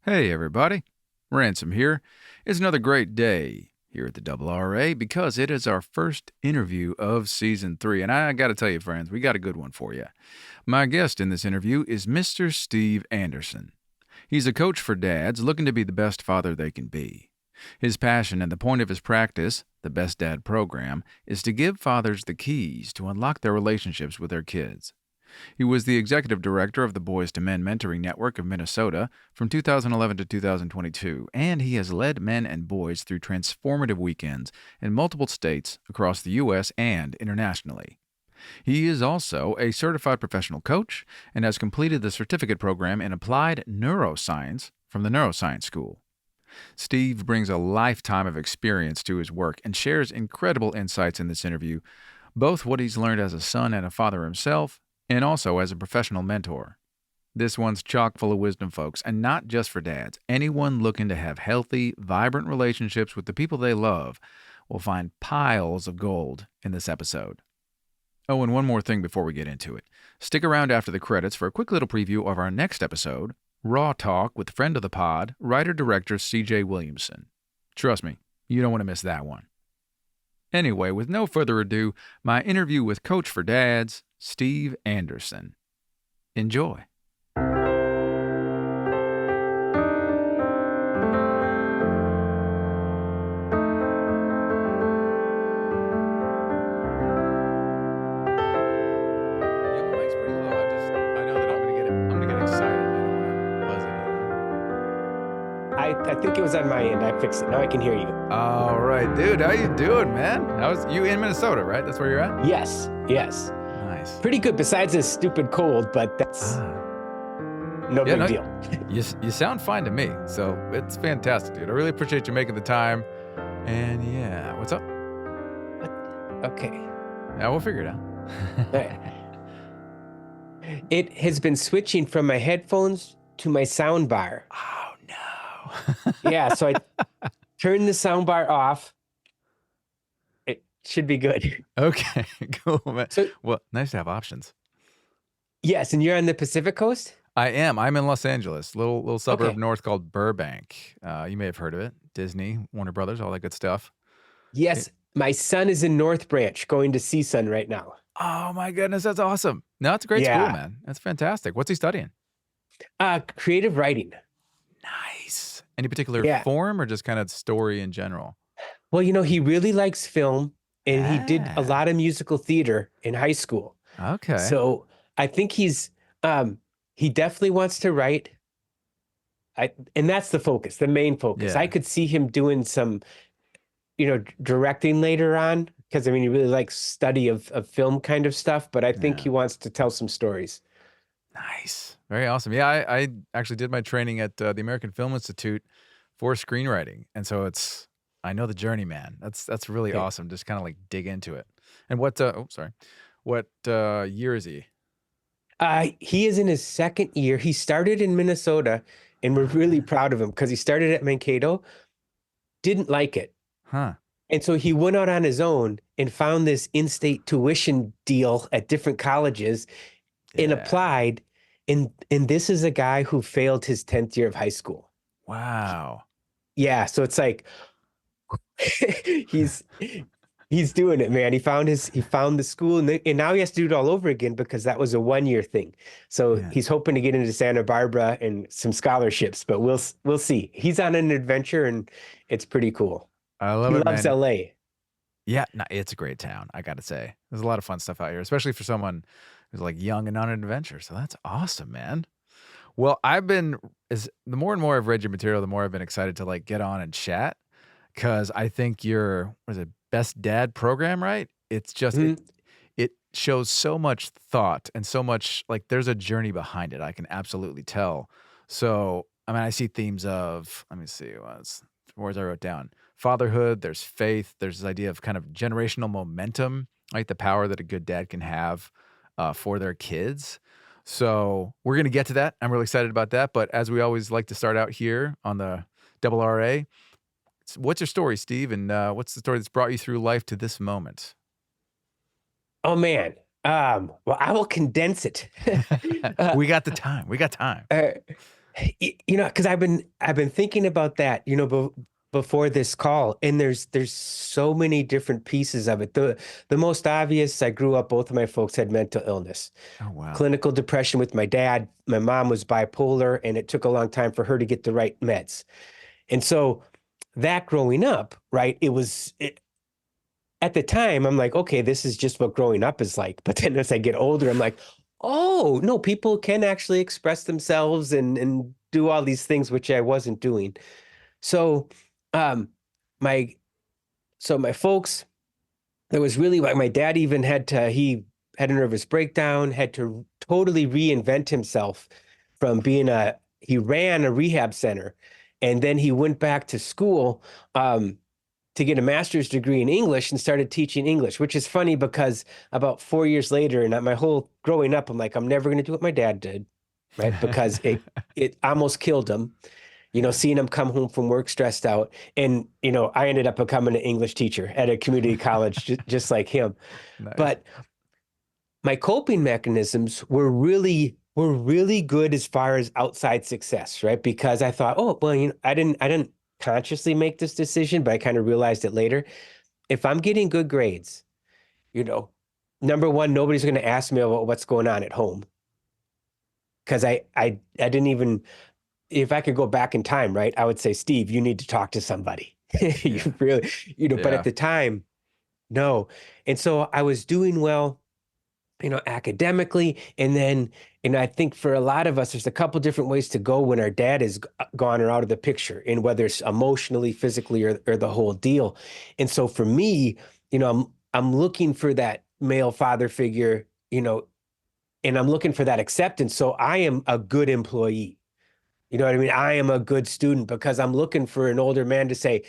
Hey everybody, Ransom here. It's another great day here at the RRA because it is our first interview of Season 3. And I got to tell you, friends, we got a good one for you. My guest in this interview is Mr. Steve Anderson. He's a coach for dads looking to be the best father they can be. His passion and the point of his practice, the Best Dad program, is to give fathers the keys to unlock their relationships with their kids. He was the executive director of the Boys to Men Mentoring Network of Minnesota from 2011 to 2022, and he has led men and boys through transformative weekends in multiple states across the U.S. and internationally. He is also a certified professional coach and has completed the certificate program in Applied Neuroscience from the Neuroscience School. Steve brings a lifetime of experience to his work and shares incredible insights in this interview, both what he's learned as a son and a father himself, and also as a professional mentor. This one's chock full of wisdom, folks, and not just for dads. Anyone looking to have healthy, vibrant relationships with the people they love will find piles of gold in this episode. Oh, and one more thing before we get into it. Stick around after the credits for a quick little preview of our next episode, Raw Talk with friend of the pod, writer-director C.J. Williamson. Trust me, you don't want to miss that one. Anyway, with no further ado, my interview with Coach for Dads, Steve Anderson. Enjoy. Yeah, my mic's pretty low. I know that I'm gonna get excited. I don't want to buzz it. I think it was on my end. I fixed it. Now I can hear you. All right, dude. How you doing, man? How's you in Minnesota, right? That's where you're at? Yes. Nice. Pretty good besides this stupid cold, but that's no big deal. You sound fine to me, so it's fantastic, dude. I really appreciate you making the time. And yeah, what's up? Okay. Yeah, we'll figure it out. It has been switching from my headphones to my sound bar. Oh, no. Yeah, so I turned the sound bar off. It should be good. Okay, cool, man. So, well, nice to have options. yes, and you're on the Pacific Coast? I am. I'm in Los Angeles, little suburb Okay. north called Burbank. You may have heard of it. Disney, Warner Brothers, all that good stuff. Yes, my son is in North Branch going to CSUN right now. Oh, my goodness. That's awesome. No, it's a great school, man. That's fantastic. What's he studying? Creative writing. Nice. Any particular form or just kind of story in general? Well, he really likes film, and he did a lot of musical theater in high school. Okay. So I think he definitely wants to write. And that's the focus, the main focus. Yeah. I could see him doing some, directing later on, because he really likes study of film kind of stuff, but I think he wants to tell some stories. Nice. Very awesome. Yeah, I actually did my training at the American Film Institute for screenwriting. And so I know the journey, man. That's really awesome. Just kind of like dig into it. And what year is he? He is in his second year. He started in Minnesota, and we're really proud of him because he started at Mankato, didn't like it. Huh. And so he went out on his own and found this in-state tuition deal at different colleges and applied. And this is a guy who failed his 10th year of high school. Wow. Yeah. So it's like, he's doing it, man. He found the school, and now he has to do it all over again because that was a 1-year thing. So he's hoping to get into Santa Barbara and some scholarships, but we'll see. He's on an adventure, and it's pretty cool. I love it. He loves man. LA. Yeah, no, it's a great town, I got to say. There's a lot of fun stuff out here, especially for someone who's like young and on an adventure. So that's awesome, man. Well, the more and more I've read your material, the more I've been excited to like get on and chat, because I think your Best Dad program, right? It's just it shows so much thought and so much, like, there's a journey behind it. I can absolutely tell. So I see themes of, let me see, words I wrote down. Fatherhood, there's faith, there's this idea of kind of generational momentum, like the power that a good dad can have for their kids. So we're going to get to that. I'm really excited about that. But as we always like to start out here on the RRA, what's your story, Steve? And what's the story that's brought you through life to this moment? Oh, man. Well, I will condense it. We got the time. Because I've been thinking about that, before this call, and there's so many different pieces of it. The most obvious, I grew up, both of my folks had mental illness, Oh, wow. clinical depression with my dad. My mom was bipolar, and it took a long time for her to get the right meds. And so that growing up, right, at the time, I'm like, okay, this is just what growing up is like. But then as I get older, I'm like, oh, no, people can actually express themselves and do all these things, which I wasn't doing. So, um, my my folks, there was really like my dad even he had a nervous breakdown, had to totally reinvent himself from he ran a rehab center, and then he went back to school. To get a master's degree in English and started teaching English, which is funny because about 4 years later, and my whole growing up, I'm like, I'm never going to do what my dad did, right? Because it almost killed him, Yeah. seeing him come home from work stressed out. And, I ended up becoming an English teacher at a community college, just like him. Nice. But my coping mechanisms were really good as far as outside success, right? Because I thought, oh, well, I didn't consciously make this decision, but I kind of realized it later. If I'm getting good grades, you know, number one, nobody's going to ask me about what's going on at home because I didn't even, if I could go back in time, right, I would say, Steve, you need to talk to somebody. You Yeah. really, but at Yeah. the time, no. And so I was doing well, academically. And then, I think for a lot of us, there's a couple different ways to go when our dad is gone or out of the picture, and whether it's emotionally, physically, or the whole deal. And so for me, I'm looking for that male father figure, and I'm looking for that acceptance. So I am a good employee. You know what I mean? I am a good student because I'm looking for an older man to say,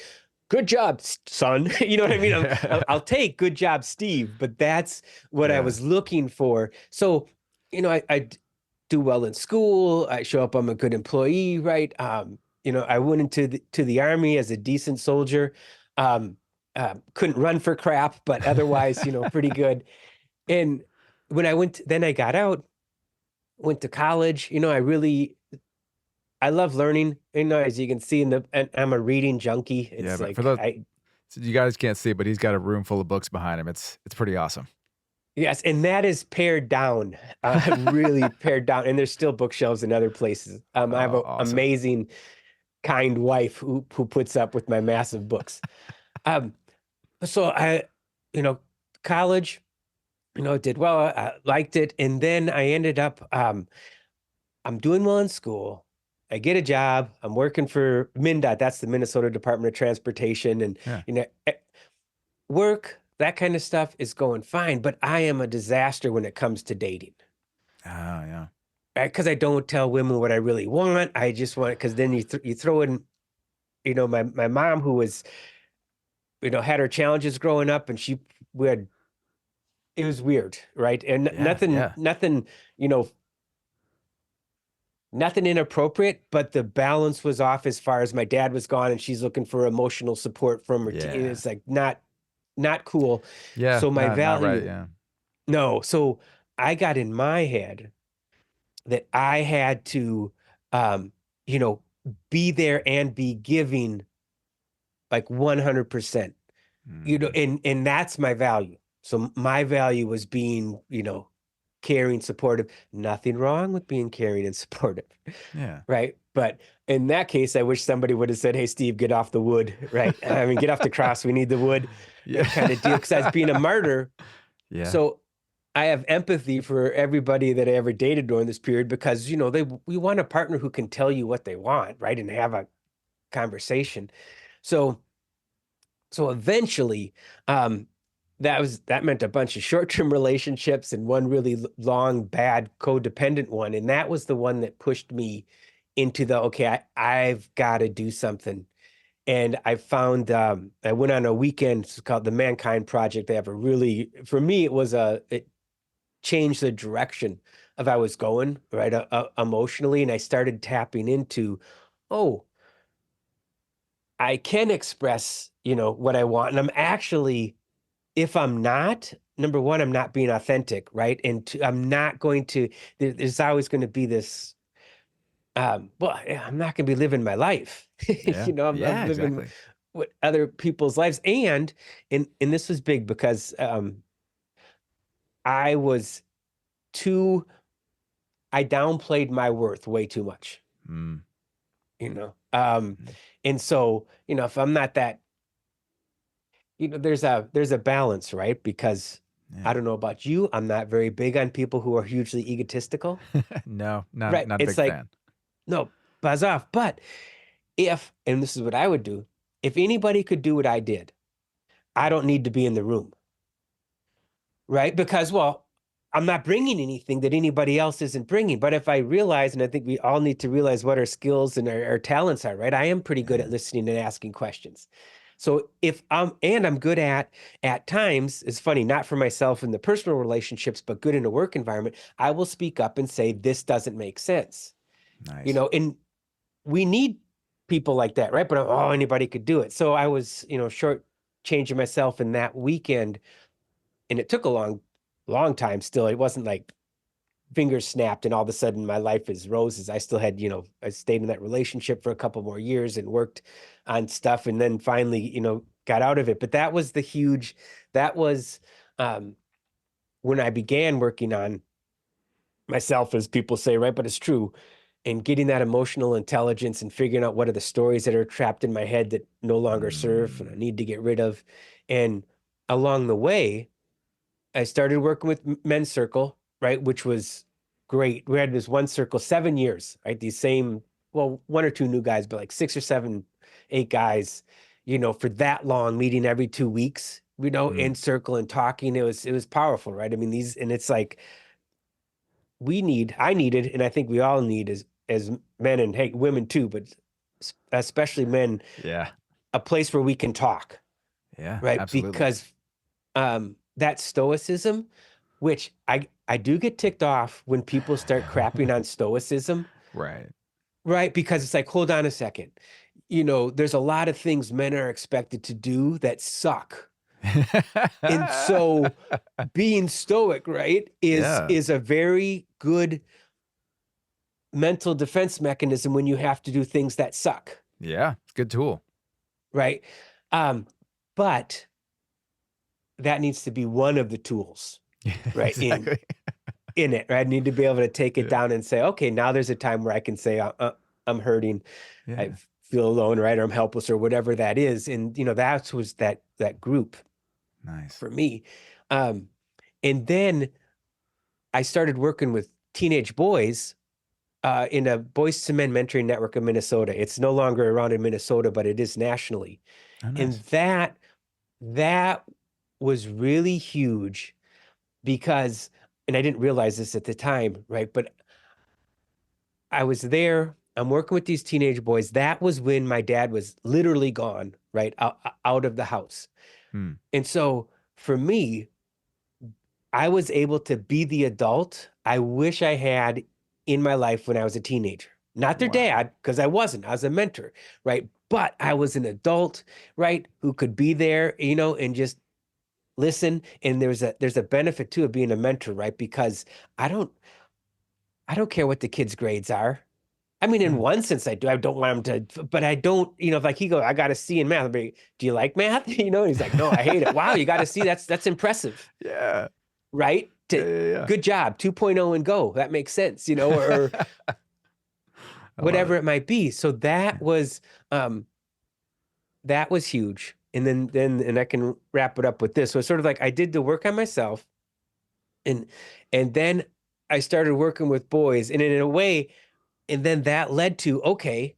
good job, son. You know what I mean? I'll take good job, Steve, but that's what I Yeah. was looking for. So, I do well in school. I show up. I'm a good employee, right? I went into the army as a decent soldier. Um, couldn't run for crap, but otherwise, pretty good. And when then I got out, went to college. I love learning. As you can see and I'm a reading junkie. Yeah, It's but for like those, so you guys can't see, but he's got a room full of books behind him. It's pretty awesome. yes, and that is pared down, really pared down. And there's still bookshelves in other places. I have Oh, an awesome. amazing, kind wife who puts up with my massive books. Um, so you know, college, did well. I liked it, and then I ended up. I'm doing well in school. I get a job. I'm working for MnDOT. That's the Minnesota Department of Transportation, and Yeah. you know, work, that kind of stuff is going fine. But I am a disaster when it comes to dating. Oh, yeah. Because I don't tell women what I really want. I just want because then you throw in, my mom who was, had her challenges growing up, and we had it was weird, right? And Yeah. nothing, Yeah. you know, nothing inappropriate, but the balance was off as far as my dad was gone, and she's looking for emotional support from her. Yeah. It's like not cool. Yeah. So my Not right. value, Yeah. no. So I got in my head that I had to, um, you know, be there and be giving like 100%, Hmm. and that's my value. So my value was being, caring, supportive. Nothing wrong with being caring and supportive, Yeah. right? But in that case, I wish somebody would have said, "Hey, Steve, get off the wood," right? I mean, get off the cross. We need the wood, Yeah. kind of deal. Because I was being a martyr, Yeah. so I have empathy for everybody that I ever dated during this period because we want a partner who can tell you what they want, right, and have a conversation. So eventually, um, that meant a bunch of short-term relationships and one really long, bad, codependent one, and that was the one that pushed me into the okay, I've got to do something. And I found I went on a weekend. It's called the Mankind Project. They have a really, for me, it changed the direction of I was going, right, emotionally, and I started tapping into, oh, I can express, what I want, and I'm actually, if I'm not, number one, I'm not being authentic, right, and two, I'm not going to. There's always going to be this. well, yeah, I'm not going to be living my life. Yeah. I'm Yeah, living exactly. what other people's lives. And this was big because I was too, I downplayed my worth way too much, Mm, you know. Um, mm, and so, if I'm not that, there's a balance, right? Because I yeah. don't know about you, I'm not very big on people who are hugely egotistical, No, not right? not a It's big like, fan. no, buzz off. But if, and this is what I would do, if anybody could do what I did, I don't need to be in the room, right? Because, well, I'm not bringing anything that anybody else isn't bringing. But if I realize, and I think we all need to realize what our skills and our talents are, right? I am pretty good Yeah. at listening and asking questions. So I'm good at times, it's funny, not for myself in the personal relationships, but good in a work environment, I will speak up and say, this doesn't make sense, Nice. and we need people like that, right? But oh, anybody could do it. So I was, short changing myself in that weekend, and it took a long time still. It wasn't like fingers snapped and all of a sudden my life is roses. I still had, I stayed in that relationship for a couple more years and worked on stuff and then finally, got out of it. But that was um when I began working on myself, as people say, right? But it's true. And getting that emotional intelligence and figuring out what are the stories that are trapped in my head that no longer serve and I Mm, need to get rid of. And along the way, I started working with Men's Circle, right? Which was great. We had this one circle, 7 years, right? These same, well, one or two new guys, but like six or seven, eight guys, for that long, meeting every 2 weeks, mm, in circle and talking. It was powerful, right? I mean, and it's like I needed, and I think we all need as men and hey, women too, but especially men, yeah. a place where we can talk, Yeah, right? absolutely. Because that stoicism, which I do get ticked off when people start crapping on stoicism, Right. right? Because it's like, hold on a second. There's a lot of things men are expected to do that suck. And so being stoic, right, is Yeah. is a very good mental defense mechanism when you have to do things that suck, Yeah, it's a good tool. right? But that needs to be one of the tools, right? In Exactly. in it, right? I need to be able to take it Yeah. down and say, okay, now there's a time where I can say I'm hurting, I Yeah. feel alone, right? Or I'm helpless, or whatever that is. And that was that group Nice. for me. Um, and then I started working with teenage boys in a Boys to Men mentoring network of Minnesota. It's no longer around in Minnesota, but it is nationally. Oh, And nice. that was really huge because, and I didn't realize this at the time, right? But I was there. I'm working with these teenage boys. That was when my dad was literally gone, right? Out of the house. Hmm. And so for me, I was able to be the adult I wish I had in my life when I was a teenager. Not their Wow. dad, because I wasn't. I was a mentor, right? But I was an adult, right, who could be there, and just listen. And there's a benefit too of being a mentor, right? Because I don't I don't care what the kids' grades are. I mean, in Hmm. one sense, I do. I don't want him to, but I don't, if like he goes, I got a C in math. I'll be, do you like math? And he's like, no, I hate it. Wow, you got to see that's impressive, Yeah. right? Yeah, yeah, Good job, 2.0 and go. That makes sense, or yeah. I love whatever it. it might be. So um that was huge. And then I can wrap it up with this. So it's sort of like I did the work on myself, and then I started working with boys, and in a way, and then that led to, okay,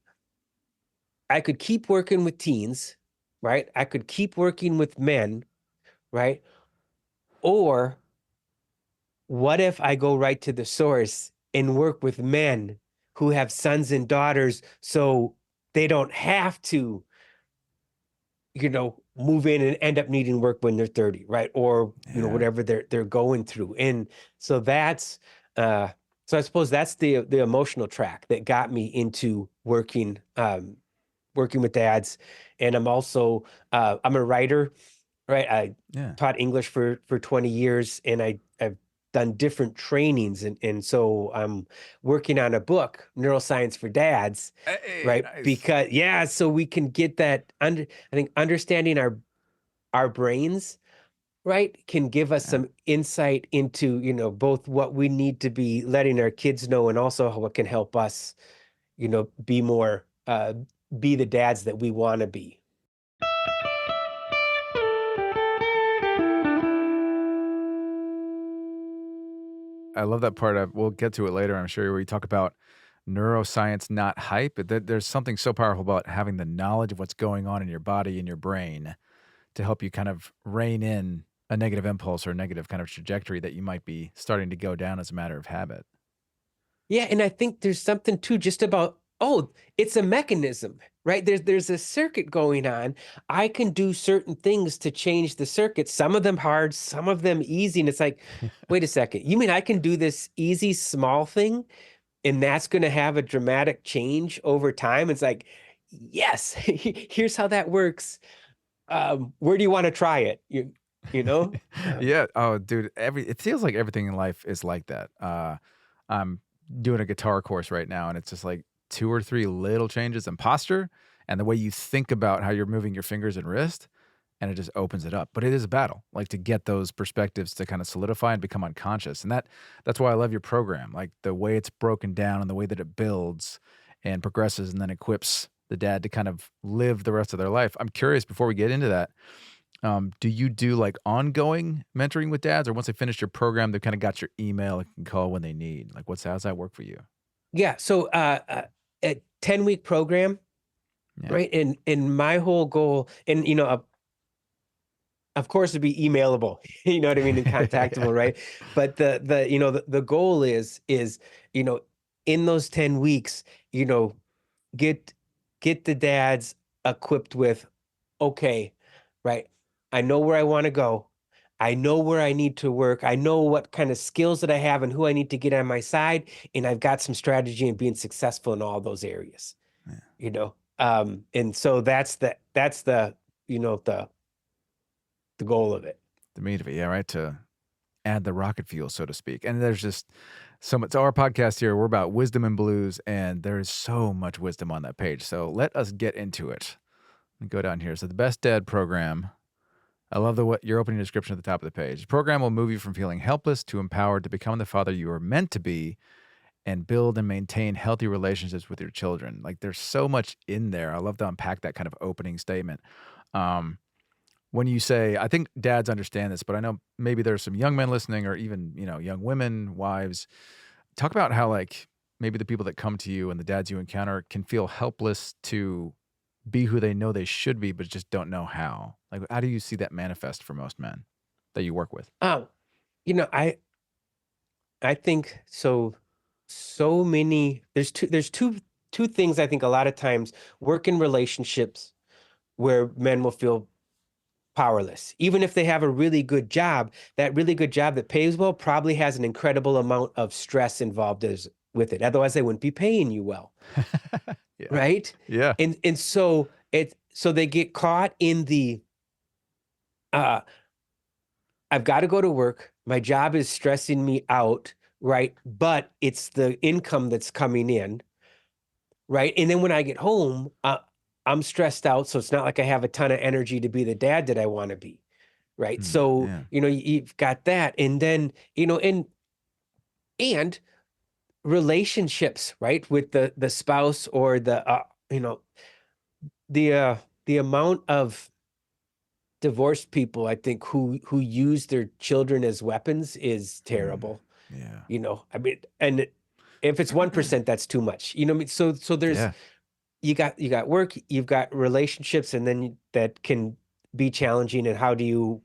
I could keep working with teens, right? I could keep working with men, right? Or what if I go right to the source and work with men who have sons and daughters so they don't have to, move in and end up needing work when they're 30, right? Or, Yeah. whatever they're going through. And so uh so I suppose that's the emotional track that got me into working with dads. And I'm a writer, right? I Yeah. taught English for 20 years, and I've done different trainings, and so I'm working on a book, Neuroscience for Dads, Hey, right? nice. Because yeah, so we can get that under, I think understanding our brains, right, can give us Yeah. some insight into, both what we need to be letting our kids know and also what can help us, be more be the dads that we want to be. I love that part of we'll get to it later, I'm sure, where you talk about neuroscience, not hype. But there's something so powerful about having the knowledge of what's going on in your body and your brain to help you kind of rein in a negative impulse or a negative kind of trajectory that you might be starting to go down as a matter of habit. Yeah, and I think there's something too just about, oh, it's a mechanism, right? There's a circuit going on. I can do certain things to change the circuit, some of them hard, some of them easy. And it's like, wait a second, you mean I can do this easy small thing and that's going to have a dramatic change over time? It's like, yes, here's how that works. Where do you want to try it? You know? Yeah. Oh, dude, it feels like everything in life is like that. I'm doing a guitar course right now, and it's just like 2 or 3 little changes in posture and the way you think about how you're moving your fingers and wrist, and it just opens it up. But it is a battle, like, to get those perspectives to kinda solidify and become unconscious, and that's why I love your program, like, the way it's broken down and the way that it builds and progresses and then equips the dad to kind of live the rest of their life. I'm curious, before we get into that, do you do, like, ongoing mentoring with dads, or once they finish your program, they've kinda got your email and can call when they need? Like, how's that work for you? Yeah. So a 10-week program, Yeah. right? And my whole goal, and of course, to be emailable, you know what I mean, and contactable, right? But the goal is, you know, in those 10 weeks, you know, get get the dads equipped with, okay, right? I know where I want to go. I know where I need to work. I know what kind of skills that I have and who I need to get on my side. And I've got some strategy in being successful in all those areas, Yeah. you know? And so that's the, you know, the goal of it. The meat of it, yeah, right? To add the rocket fuel, so to speak. And there's just so much. So our podcast here, we're about wisdom and blues, and there is so much wisdom on that page. So let us get into it. Let me go down here. So the best dad program. I love what your opening description at the top of the page. The program will move you from feeling helpless to empowered to become the father you are meant to be and build and maintain healthy relationships with your children. Like, there's so much in there. I love to unpack that kind of opening statement. Um, when you say, I think dads understand this, but I know maybe there's some young men listening, or even, young women, wives. Talk about how, like, maybe the people that come to you and the dads you encounter can feel helpless to be who they know they should be, but just don't know how. Like, how do you see that manifest for most men that you work with? Um, you know, I think so. So many. There's two things I think a lot of times work in relationships where men will feel powerless. Even if they have a really good job, that really good job that pays well probably has an incredible amount of stress involved with it. Otherwise, they wouldn't be paying you well, Yeah. right? Yeah. And so they get caught in the uh I've got to go to work. My job is stressing me out, right? But it's the income that's coming in, right? And then when I get home, I'm stressed out, so it's not like I have a ton of energy to be the dad that I want to be, right? So, Yeah. you've got that. And then, and relationships, right? With the spouse or the uh the amount of divorced people, I think, who use their children as weapons is Mm. terrible. Yeah. I mean, and if it's 1%, that's too much. What I mean? So there's, Yeah. you got work, you've got relationships, and then that can be challenging. And how do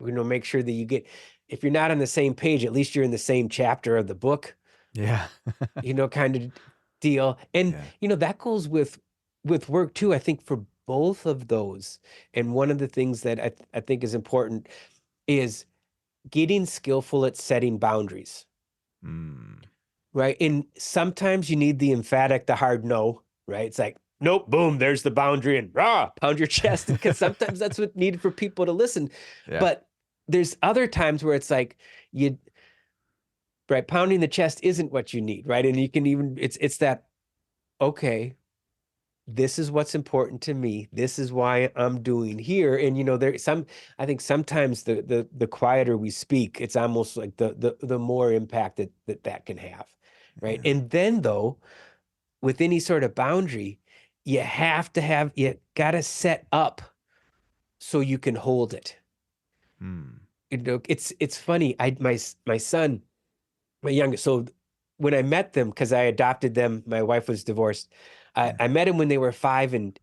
make sure that if you're not on the same page, at least you're in the same chapter of the book, Yeah. kind of deal. And Yeah. that goes with work too, I think, for both of those. And one of the things that I think is important is getting skillful at setting boundaries, Mm. right? And sometimes you need the emphatic, the hard no, right? It's like, nope, boom, there's the boundary, and rah, pound your chest. Because sometimes that's what's needed for people to listen. Yeah. But there's other times where it's like, you right? Pounding the chest isn't what you need, right? And you can even, it's that, okay, this is what's important to me. This is why I'm doing here. And I think sometimes the quieter we speak, it's almost like the more impact that can have, right? Yeah. And then though, with any sort of boundary, you got to set up so you can hold it. It's funny. My son, my youngest. So when I met them, because I adopted them, my wife was divorced. Yeah. I met them when they were 5 and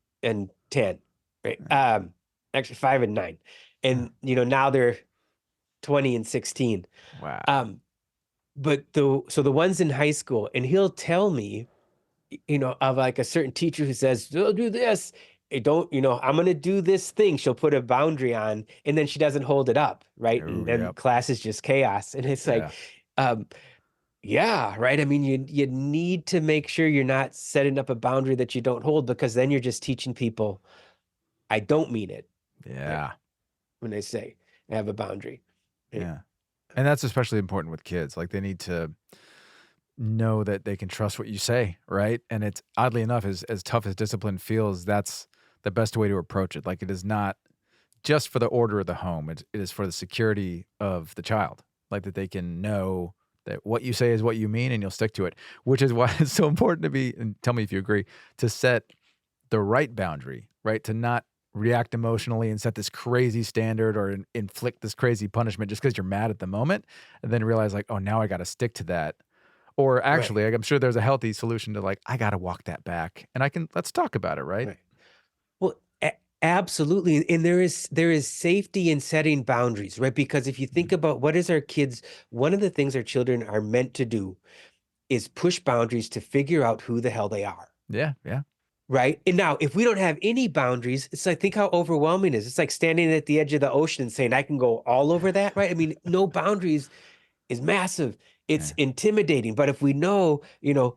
10, right? Actually 5 and 9, Yeah. and now they're 20 and 16. Wow. But the ones in high school, and he'll tell me, of like a certain teacher who says, "Don't do this." Don't, I'm going to do this thing. She'll put a boundary on, and then she doesn't hold it up, right? Oh, And then yep. class is just chaos. And it's like, Yeah. um, yeah, right. I mean, you need to make sure you're not setting up a boundary that you don't hold, because then you're just teaching people, I don't mean it, right? Yeah. When they say I have a boundary. Right? Yeah. And that's especially important with kids. Like, they need to know that they can trust what you say, right? And it's, oddly enough, as tough as discipline feels, that's the best way to approach it. Like, it is not just for the order of the home. It is for the security of the child. Like, that they can know that what you say is what you mean and you'll stick to it, which is why it's so important to be, and tell me if you agree, to set the right boundary, right? To not react emotionally and set this crazy standard or inflict this crazy punishment just because you're mad at the moment, and then realize, like, oh, now I got to stick to that. Or Right. actually, like, I'm sure there's a healthy solution to, like, I got to walk that back, and let's talk about it, right? Right. Well, absolutely. And there is safety in setting boundaries, right? Because if you think Mm. about what is our kids, one of the things our children are meant to do is push boundaries to figure out who the hell they are. Yeah, yeah, Right. And now, if we don't have any boundaries, it's like, think how overwhelming it is. It's like standing at the edge of the ocean and saying, I can go all over that. Right. I mean, no boundaries is massive. It's yeah. intimidating. But if we know,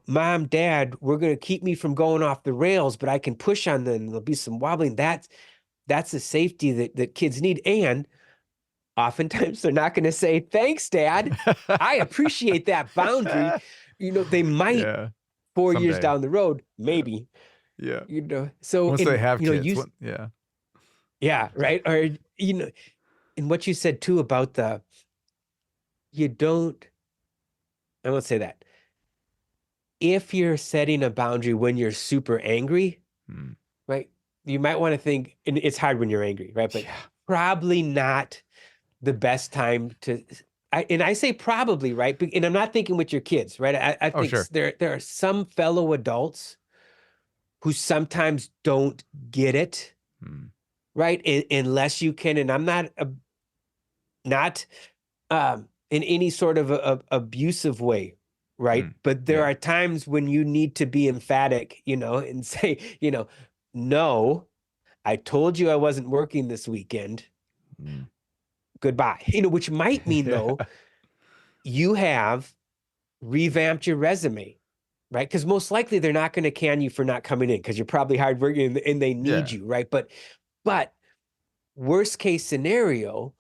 mom, dad, we're going to keep me from going off the rails, but I can push on them. There'll be some wobbling. That's the safety that kids need. And oftentimes they're not going to say, thanks, dad. I appreciate that boundary. They might Yeah, 4 years someday. down the road, Yeah, maybe, yeah. so, Once they and, have kids, you, what? Yeah. yeah, right. Or, and what you said too about you don't, I won't say that. If you're setting a boundary when you're super angry, Mm. right? You might want to think, and it's hard when you're angry, right? But Yeah. probably not the best time and I say probably, right? And I'm not thinking with your kids, right? I Oh, think sure. there are some fellow adults who sometimes don't get it, Mm. right? Unless you can, and I'm not in any sort of a abusive way, right? Mm. But there Yeah. are times when you need to be emphatic, and say, no, I told you I wasn't working this weekend. Mm. Goodbye. Which might mean Yeah. though, you have revamped your resume, right? Because most likely they're not going to can you for not coming in because you're probably hardworking and they need Yeah. you, right? But worst case scenario,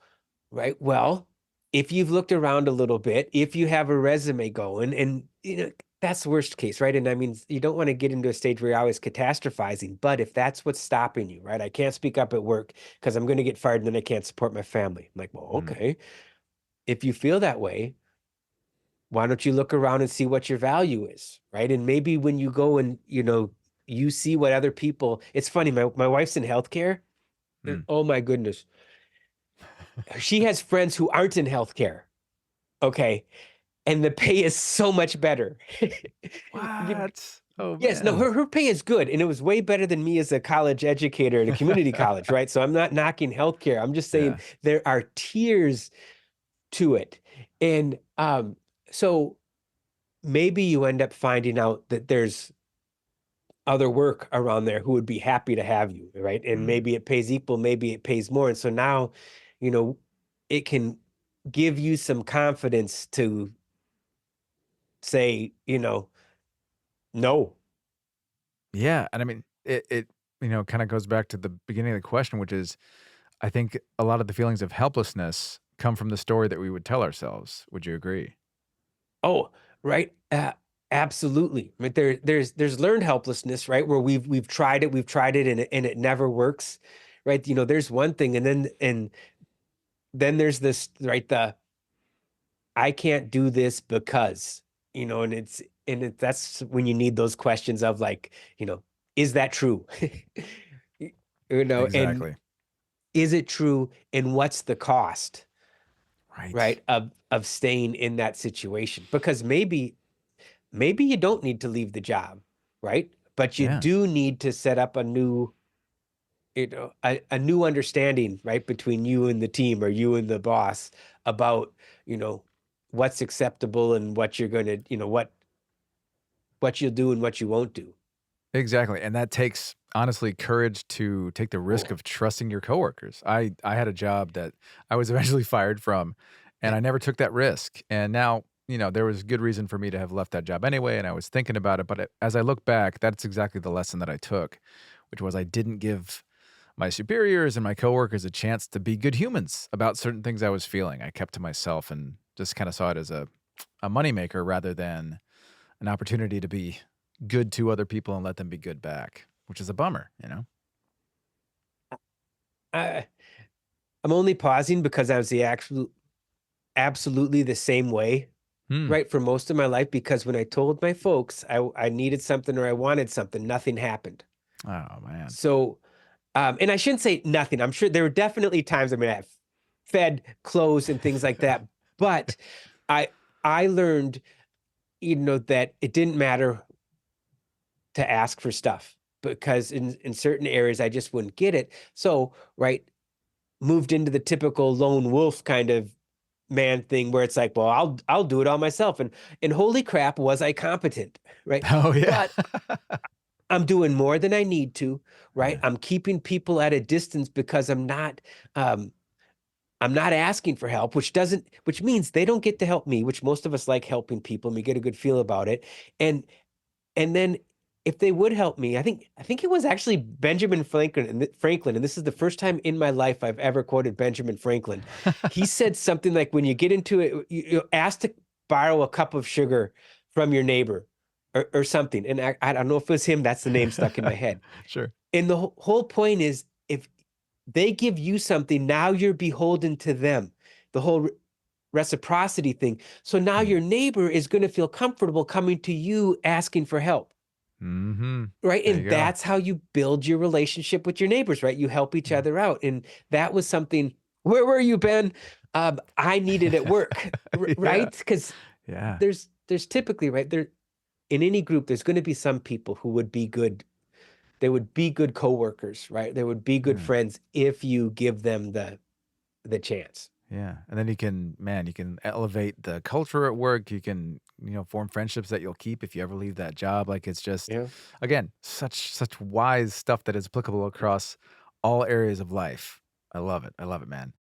right? Well, if you've looked around a little bit, if you have a resume going, and that's worst case, right? And I mean, you don't want to get into a stage where you're always catastrophizing, but if that's what's stopping you, right? I can't speak up at work because I'm going to get fired and then I can't support my family. I'm like, well, Mm. okay. If you feel that way, why don't you look around and see what your value is, right? And maybe when you go and you see what other people, it's funny, my wife's in healthcare, and Mm. oh my goodness, she has friends who aren't in healthcare. Okay. And the pay is so much better. What? Oh, Yes, no, man. her pay is good. And it was way better than me as a college educator at a community college, right? So I'm not knocking healthcare. I'm just saying Yeah. there are tiers to it. And so maybe you end up finding out that there's other work around there who would be happy to have you, right? And Mm. maybe it pays equal, maybe it pays more. And so now, you know, it can give you some confidence to say, no. Yeah, and I mean, it kind of goes back to the beginning of the question, which is, I think a lot of the feelings of helplessness come from the story that we would tell ourselves. Would you agree? Oh, right. Absolutely. I mean, there's learned helplessness, right? Where we've tried it, and it never works, right? There's one thing, and then there's this, right? The I can't do this because, that's when you need those questions of like, is that true? And Exactly. is it true? And what's the cost, Right. right? Of staying in that situation? Because maybe you don't need to leave the job, right? But you Yeah. do need to set up a new understanding, right, between you and the team or you and the boss about, you know, what's acceptable and what you're going to, what you'll do and what you won't do. Exactly, and that takes, honestly, courage to take the risk of trusting your coworkers. I had a job that I was eventually fired from, and I never took that risk, and now, there was good reason for me to have left that job anyway, and I was thinking about it, but as I look back, that's exactly the lesson that I took, which was I didn't give my superiors and my coworkers a chance to be good humans about certain things I was feeling. I kept to myself and just kinda saw it as a moneymaker rather than an opportunity to be good to other people and let them be good back, which is a bummer, you know? I, I'm only pausing because I was absolutely the same way, Hmm. right, for most of my life. Because when I told my folks I needed something or I wanted something, nothing happened. Oh, man. So, and I shouldn't say nothing. I'm sure there were definitely times, I mean, I have fed, clothes, and things like that. But I I learned, that it didn't matter to ask for stuff because in certain areas I just wouldn't get it. So, right, moved into the typical lone wolf kind of man thing where it's like, well, I'll do it all myself. And holy crap, was I competent, right? Oh, yeah. But I'm doing more than I need to, right? Yeah. I'm keeping people at a distance because um I'm not asking for help, which means they don't get to help me, which most of us like helping people and we get a good feel about it. And and then if they would help me, I think it was actually Benjamin Franklin, and this is the first time in my life I've ever quoted Benjamin Franklin. He said something like, when you get into it, you ask to borrow a cup of sugar from your neighbor or something. And I don't know if it was him, that's the name stuck in my head. Sure. And the whole point is, if they give you something, now you're beholden to them. The whole reciprocity thing. So now Hmm. your neighbor is going to feel comfortable coming to you asking for help. Mhm. Right. There you And go. that's how you build your relationship with your neighbors, right? You help each Yeah. other out. And that was something. Where were you, Ben? I needed at work, Yeah. right? Because Yeah. there's typically, right, there in any group, there's going to be some people who would be good. They would be good coworkers, right? They would be good Yeah. friends if you give them the chance. Yeah, and then you can elevate the culture at work, you can, form friendships that you'll keep if you ever leave that job, like, it's just, Yeah. again, such wise stuff that is applicable across all areas of life. I love it, man.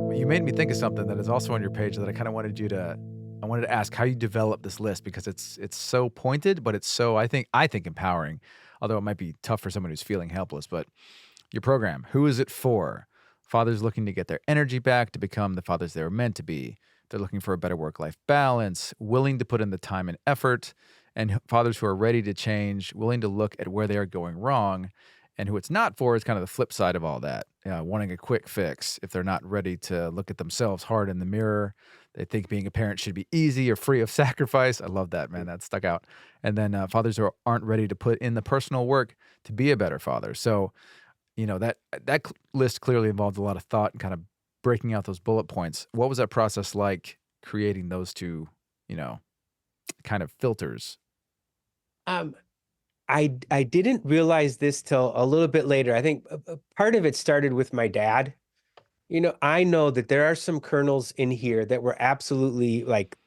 But you made me think of something that is also on your page that I wanted to ask how you develop this list because it's so pointed, but it's so I think empowering, although it might be tough for someone who's feeling helpless, but your program, who is it for? Fathers looking to get their energy back to become the fathers they were meant to be. They're looking for a better work-life balance, willing to put in the time and effort, and fathers who are ready to change, willing to look at where they are going wrong. And who it's not for is kind of the flip side of all that, wanting a quick fix. If they're not ready to look at themselves hard in the mirror, they think being a parent should be easy or free of sacrifice. I love that, man. That stuck out. And then fathers who aren't ready to put in the personal work to be a better father. So that list clearly involved a lot of thought and kind of breaking out those bullet points. What was that process like creating those two, you know, kind of filters? Um, I didn't realize this till a little bit later. I think part of it started with my dad. I know that there are some kernels in here that were absolutely like,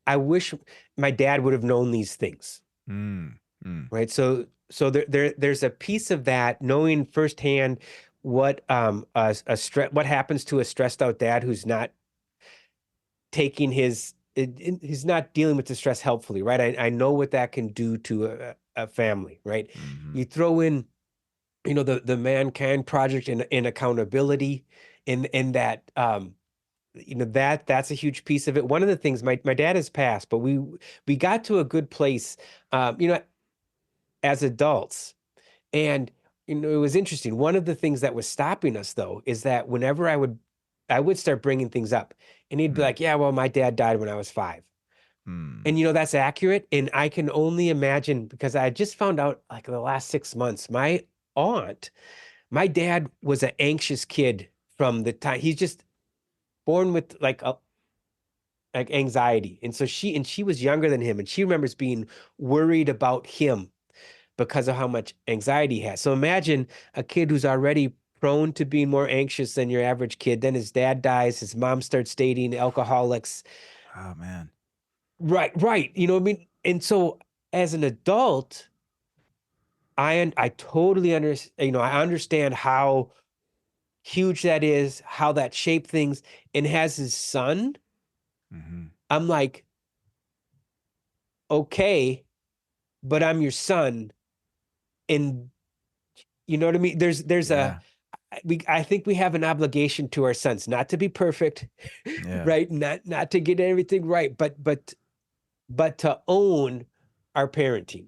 I wish my dad would have known these things, Mm, mm, right? So there's a piece of that, knowing firsthand what what happens to a stressed out dad who's not taking he's not dealing with the stress helpfully, right? I know what that can do to a family, right? mhm. You throw in the Mankind Project and accountability and that that's a huge piece of it. One of the things my dad has passed, but we got to a good place, as adults. And it was interesting. One of the things that was stopping us though is that whenever I would start bringing things up, and he'd be Mm. like, "Yeah, well, my dad died when I was 5." Mm. And that's accurate. And I can only imagine, because I just found out like in the last 6 months, aunt, my dad was an anxious kid from the time he's just born with like anxiety. And so she was younger than him, and she remembers being worried about him because of how much anxiety he has. So imagine a kid who's already prone to being more anxious than your average kid. Then his dad dies, his mom starts dating alcoholics. Oh man. Right, right. You know what I mean? And so as an adult, I totally understand, I understand how huge that is, how that shaped things. And has his son, Hmm. I'm like, okay, but I'm your son. And you know what I mean? There's a Yeah. I think we have an obligation to our sons not to be perfect, Yeah. right? Not to get everything right, but to own our parenting,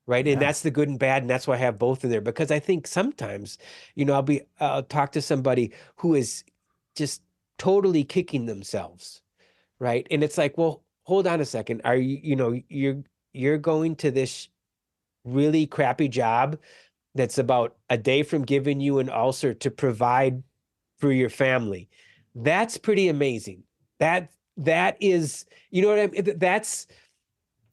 right? And Yeah. that's the good and bad, and that's why I have both in there, because I think sometimes, I'll talk to somebody who is just totally kicking themselves, right? And it's like, well, hold on a second. Are you, you're going to this really crappy job that's about a day from giving you an ulcer to provide for your family. That's pretty amazing. That is, you know what I mean?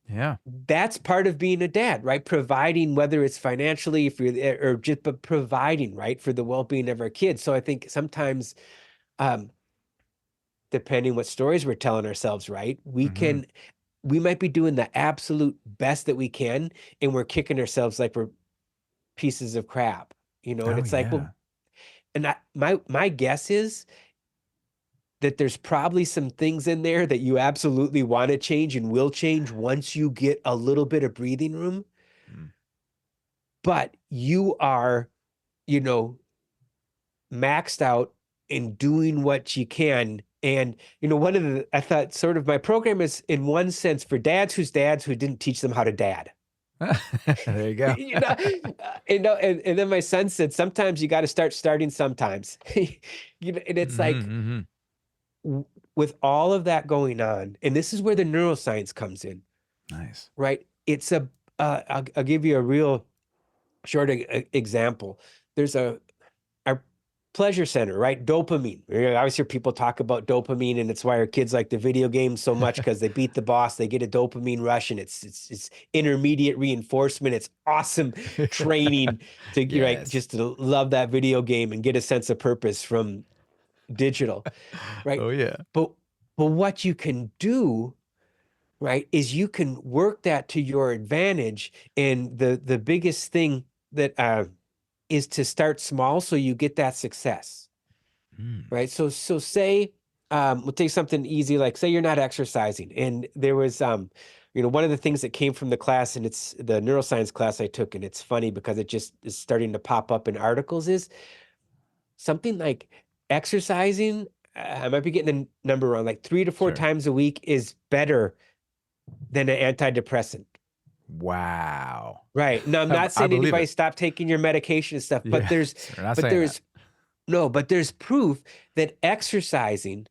Yeah. That's part of being a dad, right? Providing, whether it's financially for or just but providing, right, for the well-being of our kids. So I think sometimes, um, depending what stories we're telling ourselves, right, Hmm. we might be doing the absolute best that we can, and we're kicking ourselves like we're pieces of crap, and Oh it's like, well, yeah. and my guess is that there's probably some things in there that you absolutely want to change and will change once you get a little bit of breathing room. Mm. But you are, you know, maxed out and doing what you can. And, I thought sort of my program is in one sense for dads who didn't teach them how to dad. There you go. you know, and then my son said, sometimes you got to starting sometimes. And it's Hmm. like, Hmm. with all of that going on, and this is where the neuroscience comes in, Nice. right? I'll give you a real short example. There's our pleasure center, right? Dopamine. I always hear people talk about dopamine, and it's why our kids like the video games so much, because they beat the boss, they get a dopamine rush, and it's intermediate reinforcement. It's awesome training to right, Yes. just to love that video game and get a sense of purpose from digital, right? Oh yeah. But what you can do, right, is you can work that to your advantage. And the biggest thing that is to start small so you get that success, Mm. right? So say, we'll take something easy, like say you're not exercising, and there was one of the things that came from the class, and it's the neuroscience class I took, and it's funny because it just is starting to pop up in articles, is something like exercising. I might be getting the number wrong, like 3 to 4 Sure. times a week is better than an antidepressant. Wow. Right. Now, I'm not I saying believe anybody it. stop taking your medication and stuff, but Yeah. We're not saying that. there's no, but there's proof that exercising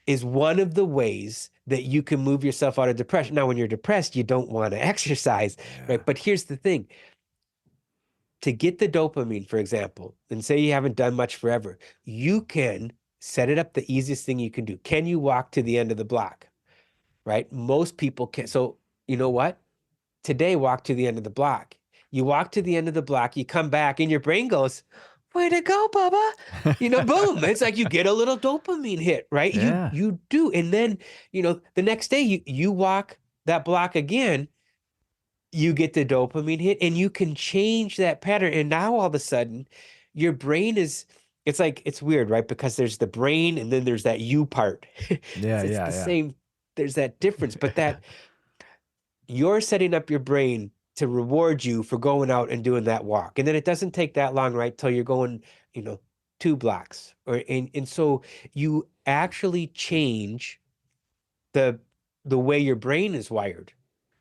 is one of the ways that you can move yourself out of depression. Now, when you're depressed, you don't want to exercise, Yeah. right? But here's the thing. To get the dopamine, for example, and say you haven't done much forever, you can set it up the easiest thing you can do. Can you walk to the end of the block? Right? Most people can. So, you know what? Today, walk to the end of the block. You walk to the end of the block, you come back, and your brain goes, way to go, Bubba. Boom. It's like you get a little dopamine hit, right? You Yeah. you do. And then, the next day you walk that block again, you get the dopamine hit, and you can change that pattern. And now all of a sudden, your brain is, it's like, it's weird, right? Because there's the brain and then there's that you part. Yeah. It's Yeah. the Yeah. same, there's that difference, but that you're setting up your brain to reward you for going out and doing that walk. And then it doesn't take that long, right? Till you're going, 2 blocks and so you actually change the the way your brain is wired,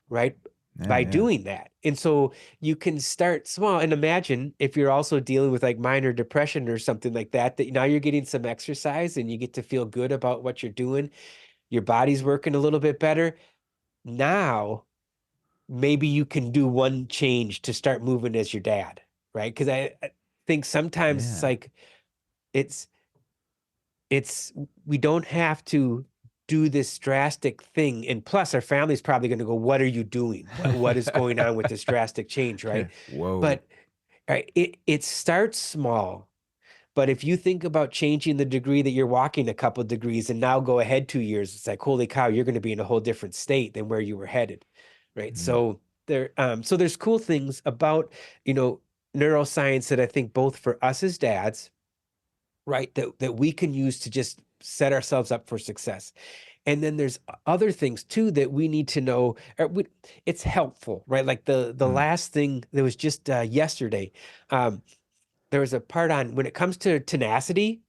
right? Yeah, By yeah. doing that. And so you can start small and imagine if you're also dealing with like minor depression or something like that, that now you're getting some exercise and you get to feel good about what you're doing. Your body's working a little bit better. Now, maybe you can do one change to start moving as your dad, right? Because I think sometimes it's Yeah. like it's it's we don't have to do this drastic thing. And plus our family's probably going to go, what are you doing? What is going on with this drastic change, right? Whoa. But it starts small. But if you think about changing the degree that you're walking a couple of degrees and now go ahead 2 years, it's like, holy cow, you're going to be in a whole different state than where you were headed. Right. Mm, So there's cool things about, you know, neuroscience that I think both for us as dads, right, that we can use to just set ourselves up for success. And then there's other things too that we need to know. It's helpful, right? Like the mm. last thing that was just yesterday. There was a part on when it comes to tenacity,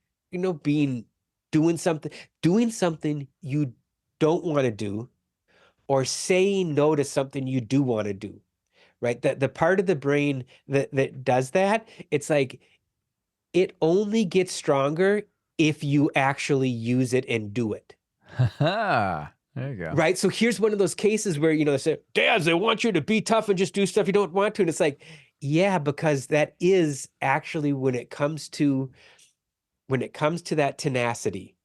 being doing something, doing something you don't want to do, or saying no to something you do want to do, right? The part of the brain that does that, it's like it only gets stronger if you actually use it and do it. There you go. Right. So here's one of those cases where, they say, dads, they want you to be tough and just do stuff you don't want to. And it's like, yeah, because that is actually when it comes to that tenacity,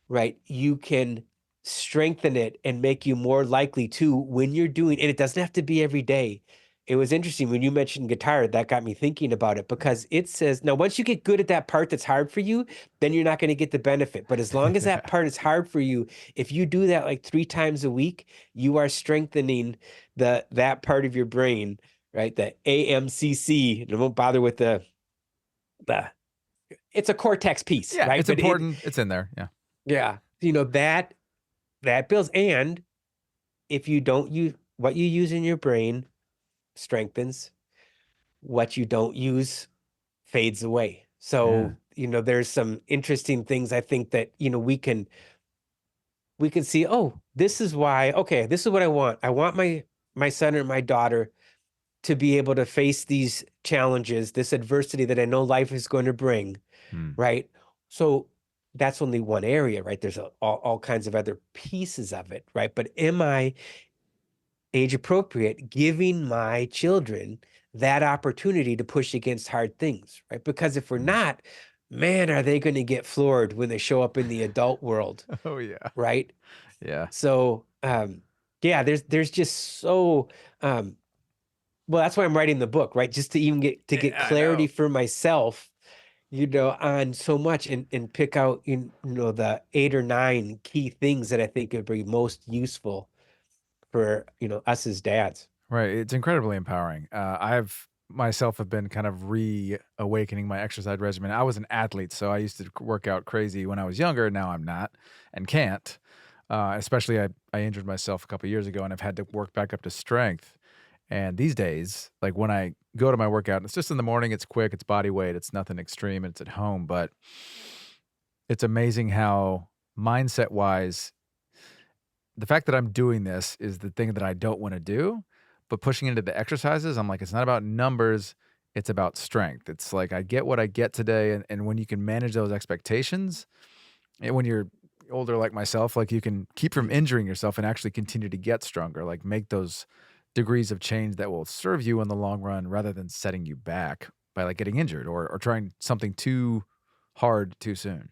right? You can strengthen it and make you more likely to when you're doing, and it doesn't have to be every day. It was interesting when you mentioned guitar, that got me thinking about it because it says, now, once you get good at that part that's hard for you, then you're not going to get the benefit. But as long as that part is hard for you, if you do that like 3 times a week, you are strengthening that part of your brain, right? The AMCC. And I won't bother with the it's a cortex piece, Yeah, right? it's But important. It's in there. Yeah. yeah, that builds. And if you don't use what you use in your brain strengthens, what you don't use fades away. Yeah. So, there's some interesting things I think that, we can see, oh, this is why, okay, this is what I want. I want my son or my daughter to be able to face these challenges, this adversity that I know life is going to bring, Mm. right? So that's only one area, right? There's all kinds of other pieces of it, right? But am I age appropriate giving my children that opportunity to push against hard things, right? Because if we're Mm. not, man, are they going to get floored when they show up in the adult world, Oh yeah. right? Yeah. So, yeah, there's just so well, that's why I'm writing the book, right? Just to even get I clarity know. for myself, on so much and pick out, the 8 or 9 key things that I think would be most useful for, us as dads. Right. It's incredibly empowering. I've myself have been kind of reawakening my exercise regimen. I was an athlete, so I used to work out crazy when I was younger. Now I'm not and can't. Especially, I injured myself a couple years ago, and I've had to work back up to strength. And these days, like when I go to my workout, it's just in the morning. It's quick. It's body weight. It's nothing extreme. And it's at home. But it's amazing how mindset wise the fact that I'm doing this is the thing that I don't wanna do, but pushing into the exercises, I'm like, it's not about numbers, it's about strength. It's like I get what I get today, and when you can manage those expectations, and when you're older like myself, like, you can keep from injuring yourself and actually continue to get stronger, like, make those degrees of change that will serve you in the long run rather than setting you back by, like, getting injured or trying something too hard too soon.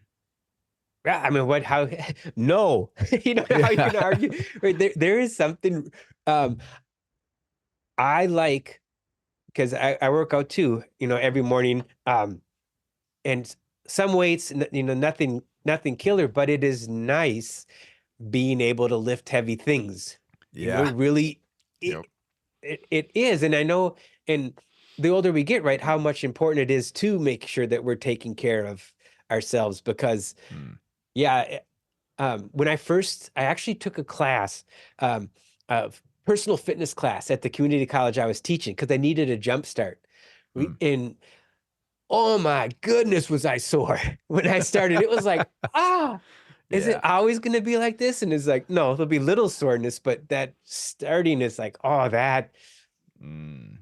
Yeah, I mean, how, no, how you can Yeah. argue, right? There is something, um, I like, because I work out too, every morning, and some weights, nothing killer, but it is nice being able to lift heavy things, Yeah. really, Yep. it is. And I know, and the older we get, right, how much important it is to make sure that we're taking care of ourselves because, Mm. yeah, when I actually took a class, of personal fitness class at the community college I was teaching because I needed a jump start. Mm. And oh my goodness, was I sore when I started. It was like, is it Yeah. always going to be like this? And it's like, no, there'll be little soreness, but that starting is like, oh, Mm.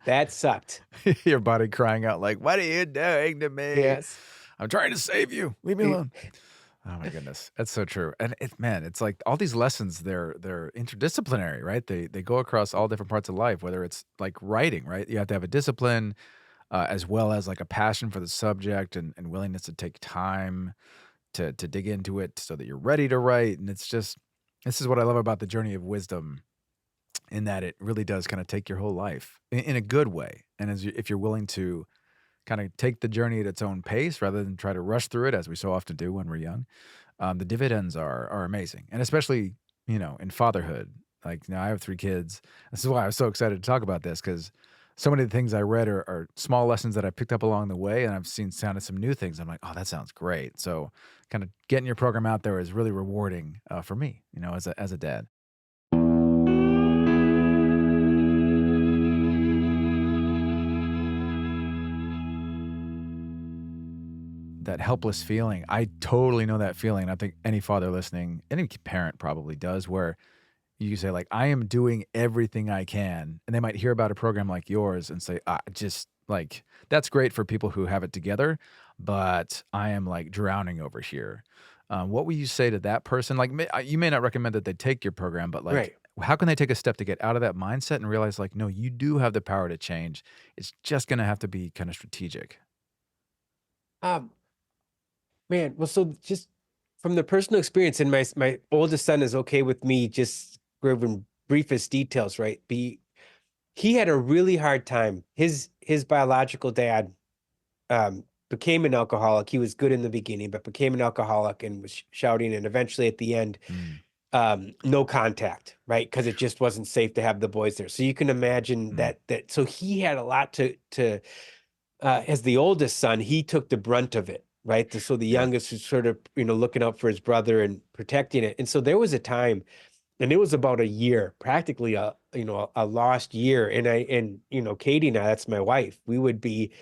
that sucked. Your body crying out like, "What are you doing to me? Yes. I'm trying to save you. Leave me It- alone." Oh my goodness, that's so true. And man, it's like all these lessons. They're interdisciplinary, right? They go across all different parts of life. Whether it's like writing, right? You have to have a discipline, as well as like a passion for the subject and willingness to take time to dig into it so that you're ready to write. And it's just this is what I love about the journey of wisdom in that it really does kind of take your whole life in a good way. And if you're willing to kind of take the journey at its own pace rather than try to rush through it, as we so often do when we're young, the dividends are amazing. And especially, in fatherhood. Like now I have 3 kids. This is why I was so excited to talk about this because so many of the things I read are small lessons that I picked up along the way, and I've sounded some new things. I'm like, oh, that sounds great. So, kind of getting your program out there is really rewarding for me, as a dad. That helpless feeling. I totally know that feeling. I think any father listening, any parent probably does, where you say like, "I am doing everything I can," and they might hear about a program like yours and say, just like that's great for people who have it together, but I am like drowning over here." What would you say to that person? Like, you may not recommend that they take your program, but like, Right. how can they take a step to get out of that mindset and realize like, no, you do have the power to change. It's just going to have to be kind of strategic. Um, Man, well, so just from the personal experience, and my oldest son is okay with me just giving briefest details, right? He had a really hard time. His biological dad became an alcoholic. He was good in the beginning, but became an alcoholic and was shouting, and eventually at the end, Mm, no contact, right? Because it just wasn't safe to have the boys there. So you can imagine mm, that. So he had a lot to as the oldest son, he took the brunt of it, right? So the yeah. youngest was sort of, looking out for his brother and protecting it. And so there was a time, and it was about a year, practically a lost year. Katie and I, that's my wife, we would be,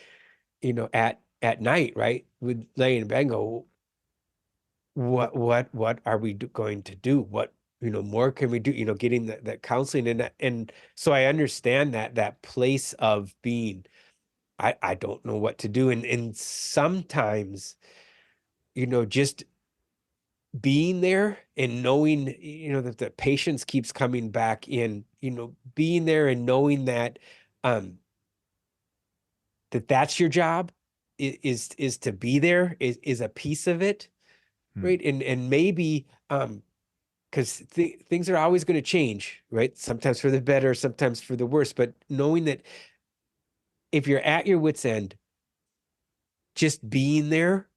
at night, right? We'd lay in bed and go, what are we going to do? What, more can we do? Getting that counseling. And so I understand that place of being, I don't know what to do. And sometimes, just being there and knowing, that the patience keeps coming back in, being there and knowing that that's your job is to be there is a piece of it, Mm, right? And maybe because things are always going to change, right? Sometimes for the better, sometimes for the worse, but knowing that if you're at your wit's end, just being there,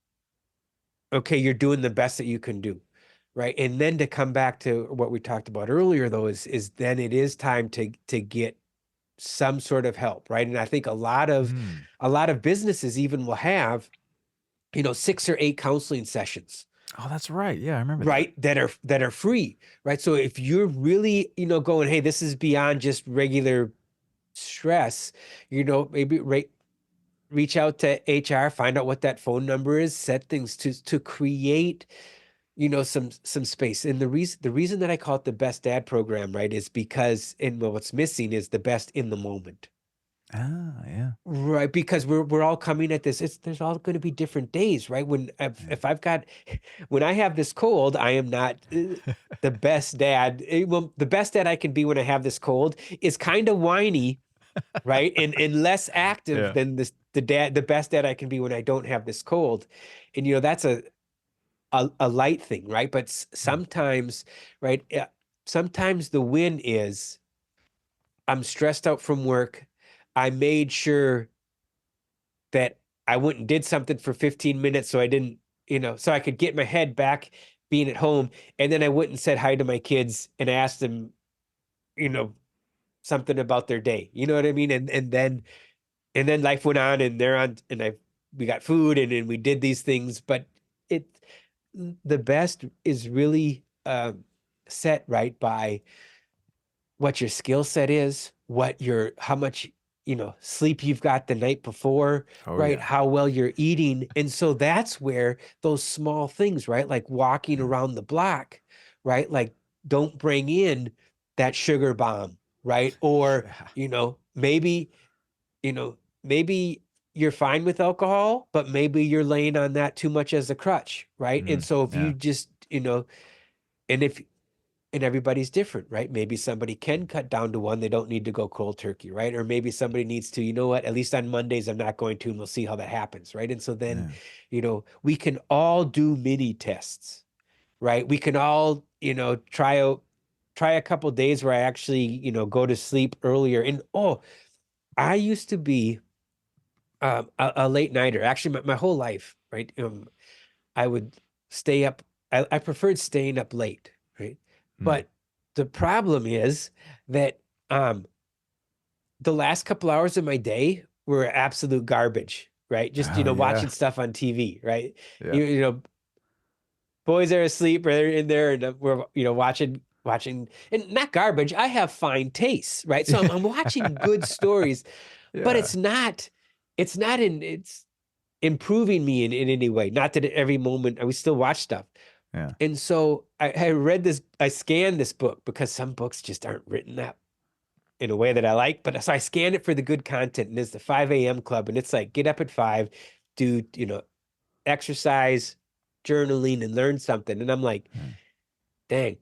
okay, you're doing the best that you can do, right? And then to come back to what we talked about earlier, though, is then it is time to get some sort of help, right? And I think mm. a lot of businesses even will have, 6 or 8 counseling sessions, Oh, that's right. Yeah, I remember that. right? That are free, right? So if you're really, going, hey, this is beyond just regular stress, maybe reach out to HR, find out what that phone number is, set things to create, some space. And the reason that I call it the best dad program, right, is because, and what's missing is the best in the moment. Ah, yeah, Right, because we're all coming at this. There's all going to be different days, right? When yeah. if I've got when I have this cold, I am not the best dad. Well, the best dad I can be when I have this cold is kind of whiny, right? And less active Yeah. than the best dad I can be when I don't have this cold. And that's a light thing, right? But Mm. sometimes, right? Sometimes the win is I'm stressed out from work. I made sure that I went and did something for 15 minutes so I didn't, so I could get my head back being at home. And then I went and said hi to my kids and asked them, you know, something about their day. You know what I mean? And then life went on and they're on and we got food and we did these things, but it the best is really set right by what your skill set is, how much, sleep you've got the night before, Oh, right? yeah. How well you're eating. And so that's where those small things, right? Like walking Yeah. around the block, right? Like don't bring in that sugar bomb, right? Or, Yeah. maybe, maybe you're fine with alcohol, but maybe you're laying on that too much as a crutch, right? And so if you Yeah. just, and if and everybody's different, right? Maybe somebody can cut down to one. They don't need to go cold turkey, right? Or maybe somebody needs to, you know what, at least on Mondays, I'm not going to, and we'll see how that happens, right? And so then, Yeah. we can all do mini tests, right? We can all, try a couple days where I actually, go to sleep earlier. And I used to be a late nighter, actually my whole life, right? I would stay up. I preferred staying up late, right? Mm. But the problem is that the last couple hours of my day were absolute garbage, right? Just, Oh, yeah. watching stuff on TV, right? Yeah. You know, boys are asleep, or they're in there, and we're, watching, and not garbage. I have fine tastes, right? So I'm watching good stories, but Yeah. it's improving me in any way. Not that at every moment I would still watch stuff. Yeah. And so I scanned this book because some books just aren't written that in a way that I like. But so I scanned it for the good content, and it's the 5 a.m. club. And it's like, get up at 5, do, exercise, journaling, and learn something. And I'm like, Yeah. dang,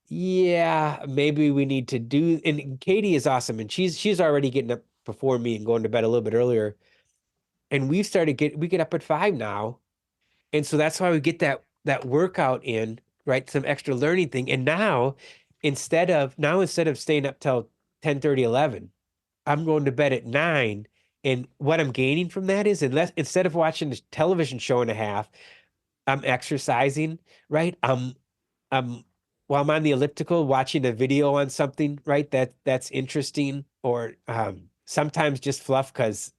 yeah, maybe we need to do. And Katie is awesome. And she's already getting up before me and going to bed a little bit earlier. And we get up at 5 now. And so that's why we get that workout in, right? Some extra learning thing. And instead of staying up till 10:30, 11, I'm going to bed at 9. And what I'm gaining from that is, instead of watching a television show and a half, I'm exercising, right? I'm while I'm on the elliptical watching a video on something, right? That's interesting, or sometimes just fluff because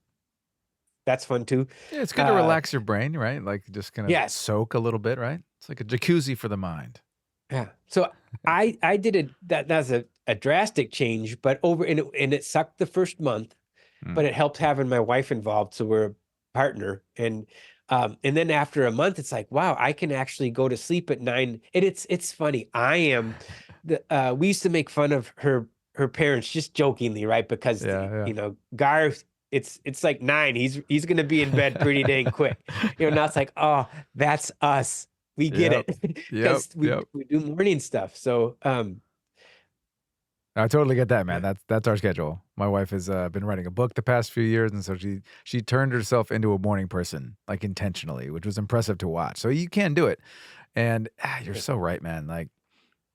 that's fun too. Yeah, it's good to Uh, relax your brain, right? Like just kind of yes, soak a little bit, right? It's like a jacuzzi for the mind. yeah. So I did that's a drastic change, but and it sucked the first month, Mm. but it helped having my wife involved, so we're a partner. And then after a month, it's like, wow, I can actually go to sleep at 9. And it's funny. We used to make fun of her parents just jokingly, right? Because Yeah, Gar, it's like 9. He's gonna be in bed pretty dang quick. Now it's like, oh, that's us. We get yeah. it. Yep. Yep. Because we Yep. we do morning stuff. So I totally get that, man. yeah, That's our schedule. My wife has been writing a book the past few years, and so she turned herself into a morning person, like intentionally, which was impressive to watch. So you can do it, and you're so right, man. Like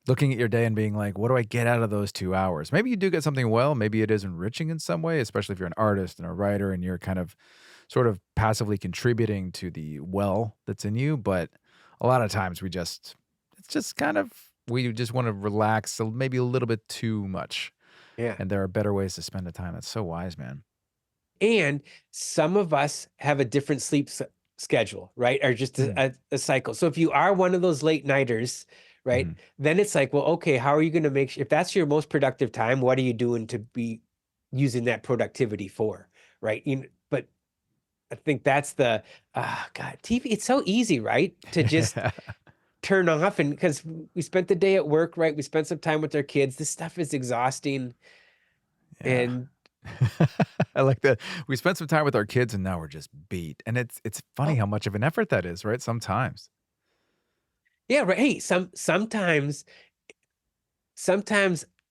looking at your day and being like, what do I get out of those 2 hours? Maybe you do get something well. Maybe it is enriching in some way, especially if you're an artist and a writer and you're kind of sort of passively contributing to the well that's in you. But a lot of times it's just kind of, we just want to relax maybe a little bit too much. yeah. And there are better ways to spend the time. That's so wise, man. And some of us have a different schedule, right? Or just Mm, a cycle. So if you are one of those late nighters, right, mhm. then it's like, well, okay, how are you going to make sure, if that's your most productive time, what are you doing to be using that productivity for, right? But I think that's God, TV, it's so easy, right? To just turn off, and because we spent the day at work, right? We spent some time with our kids. This stuff is exhausting. Yeah. And I like that. We spent some time with our kids and now we're just beat. And it's funny oh, how much of an effort that is, right? Sometimes. yeah, right. Hey, sometimes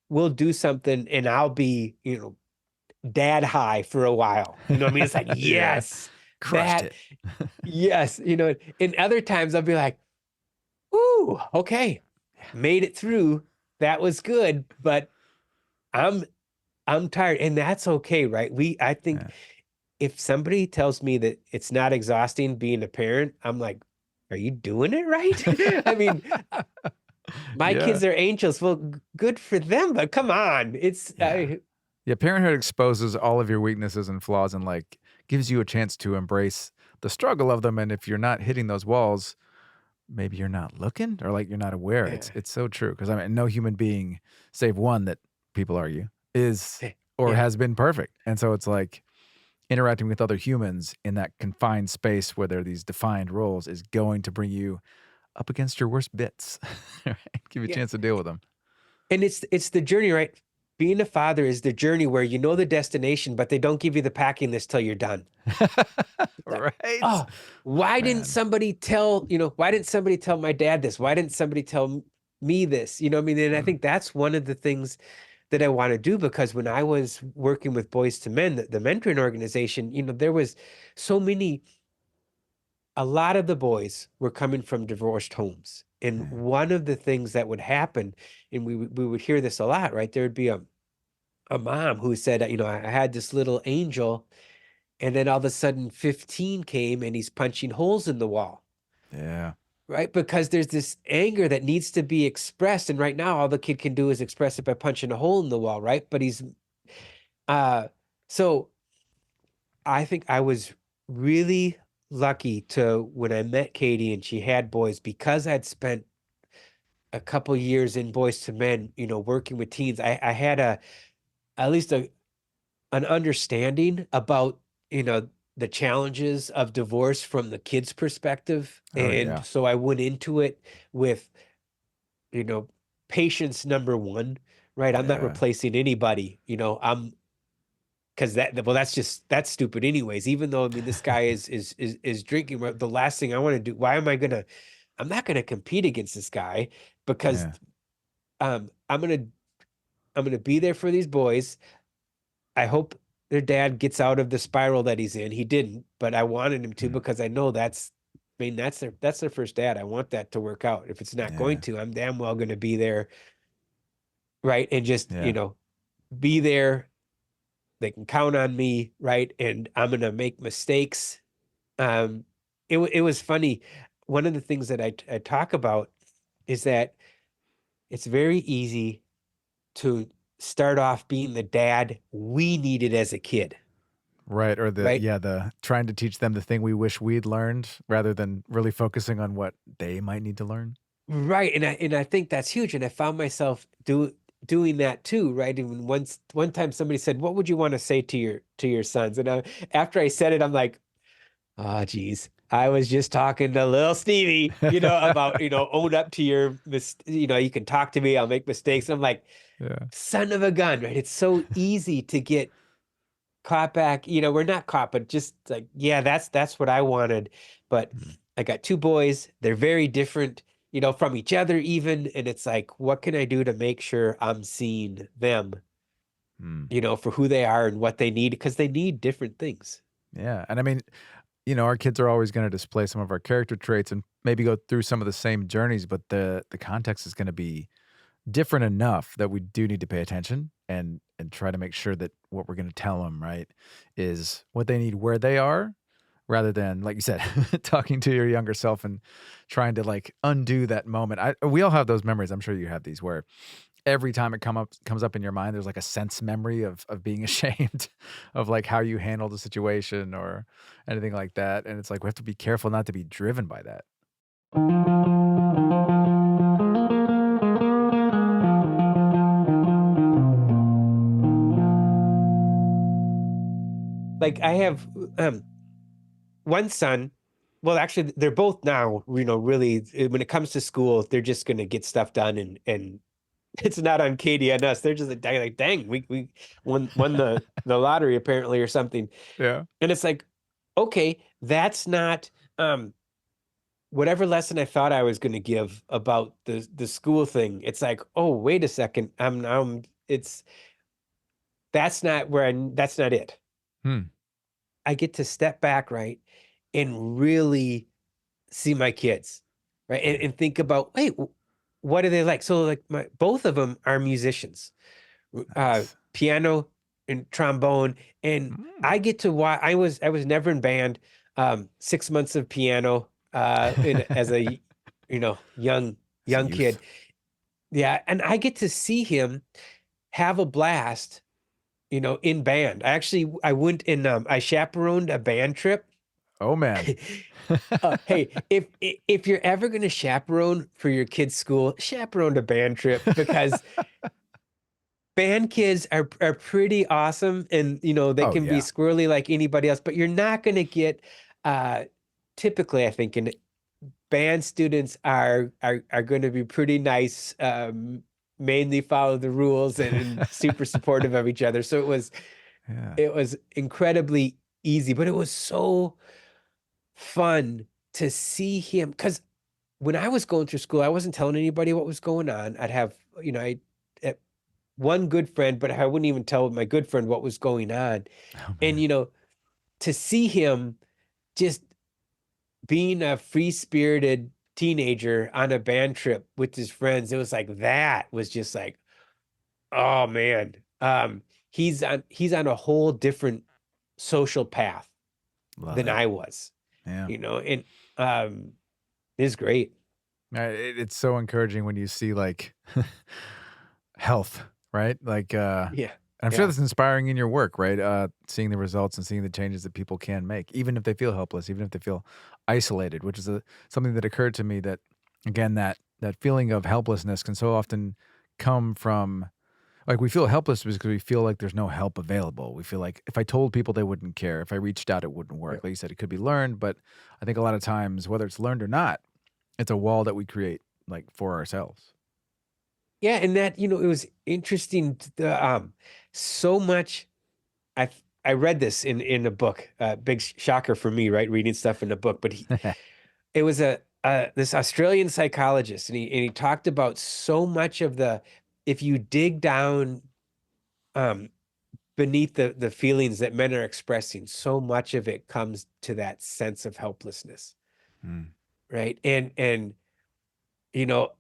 we'll do something and I'll be, dad high for a while. You know what I mean? It's like, Yeah. yes, Crushed that, it. yes. And other times I'll be like, "Ooh, okay, made it through. That was good, but I'm I'm tired." And that's okay, right? I think Yeah. if somebody tells me that it's not exhausting being a parent, I'm like, are you doing it right? I mean, my Yeah. kids are angels. Well, good for them, but come on. Yeah. Yeah, parenthood exposes all of your weaknesses and flaws and like gives you a chance to embrace the struggle of them. And if you're not hitting those walls, maybe you're not looking or like you're not aware. Yeah. It's so true. Because I mean, no human being, save one that people argue, is or Yeah. has been perfect. And so it's like interacting with other humans in that confined space where there are these defined roles is going to bring you up against your worst bits, right? Give you a Yeah. chance to deal with them. And it's the journey, right? Being a father is the journey where you know the destination, but they don't give you the packing list till you're done. It's like, Right? oh, why didn't Man. somebody tell, why didn't somebody tell my dad this? Why didn't somebody tell me this? You know what I mean? And I Mm, think that's one of the things that I want to do, because when I was working with Boys to Men, the mentoring organization, there was so many, a lot of the boys were coming from divorced homes. And yeah. one of the things that would happen, and we would hear this a lot, right? There would be a mom who said, I had this little angel, and then all of a sudden 15 came and he's punching holes in the wall, Yeah. right? Because there's this anger that needs to be expressed. And right now, all the kid can do is express it by punching a hole in the wall, right? But so I think I was really lucky to when I met Katie and she had boys, because I'd spent a couple years in Boys to Men, working with teens. I had at least an understanding about, the challenges of divorce from the kid's perspective. Oh, And yeah. so I went into it with, you know, patience number one, right? I'm not Yeah. replacing anybody, because that's stupid anyways. Even though, I mean, this guy is drinking, the last thing I want to do, I'm not gonna compete against this guy, because Yeah. um I'm gonna I'm gonna be there for these boys. I hope their dad gets out of the spiral that he's in. He didn't, but I wanted him to, Mm, because I know that's their first dad. I want that to work out. If it's not going yeah. to, I'm damn well gonna be there, right? And just, Yeah. be there. They can count on me, right? And I'm gonna make mistakes. Um, it was funny. One of the things that I talk about is that it's very easy to start off being the dad we needed as a kid, Right, or right? the trying to teach them the thing we wish we'd learned rather than really focusing on what they might need to learn. Right. And I think that's huge. And I found myself doing that too, right? And one time somebody said, "What would you want to say to your sons?" And after I said it, I'm like, "Oh, geez, I was just talking to little Stevie, about, own up to your you can talk to me, I'll make mistakes." And I'm like, Yeah. son of a gun, right? It's so easy to get caught back. We're not caught, but just like, yeah, that's what I wanted. But Mm, I got two boys. They're very different, from each other even. And it's like, what can I do to make sure I'm seeing them, mm. for who they are and what they need? Because they need different things. Yeah, and I mean, our kids are always gonna display some of our character traits and maybe go through some of the same journeys, but the context is gonna be different enough that we do need to pay attention and try to make sure that what we're gonna tell them, right, is what they need where they are, rather than, like you said, talking to your younger self and trying to, like, undo that moment. We all have those memories, I'm sure you have these, where every time it comes up in your mind, there's, like, a sense memory of being ashamed of, like, how you handled the situation or anything like that, and it's like, we have to be careful not to be driven by that. Like I have um one son. Well, actually, they're both now, really, when it comes to school, they're just going to get stuff done, and it's not on Katie and us. They're just like, dang, we won the lottery apparently or something. Yeah. And it's like, okay, that's not whatever lesson I thought I was going to give about the school thing. It's like, oh, wait a second, it's that's not it. Hmm. I get to step back, right, and really see my kids, right, and, Yeah. and think about, wait, what are they like? So like both of them are musicians, Nice. piano and trombone, and Mm. I get to watch. I was never in band. 6 months of piano, as a young It's a young youth. kid. Yeah, and I get to see him have a blast, in band. I went and I chaperoned a band trip. Oh, man. Hey, if you're ever going to chaperone for your kid's school, chaperone a band trip, because band kids are pretty awesome, and they Oh can be yeah. squirrely like anybody else, but you're not going to get uh typically, I think, in band students are going to be pretty nice, mainly follow the rules and super supportive of each other. So Yeah. it was incredibly easy, but it was so fun to see him, because when I was going through school, I wasn't telling anybody what was going on. I'd have, I had one good friend, but I wouldn't even tell my good friend what was going on. Oh And, man. to see him just being a free-spirited teenager on a band trip with his friends, it was like, that was just like, oh man. He's on a whole different social path Love than it. I was, Yeah. and um it's great. It's so encouraging when you see like health, right? Like, Yeah. I'm sure Yeah. that's inspiring in your work, right? Seeing the results and seeing the changes that people can make, even if they feel helpless, even if they feel isolated, which is something that occurred to me that, again, that feeling of helplessness can so often come from like we feel helpless because we feel like there's no help available. We feel like if I told people they wouldn't care, if I reached out, it wouldn't Yeah. work. Like you said, it could be learned, but I think a lot of times, whether it's learned or not, it's a wall that we create like for ourselves. Yeah, and that, it was interesting, so much. I read this in a book, big shocker for me, right? Reading stuff in a book, but it was this Australian psychologist, and he talked about so much of if you dig down um beneath the feelings that men are expressing, so much of it comes to that sense of helplessness, Mm. right? And you know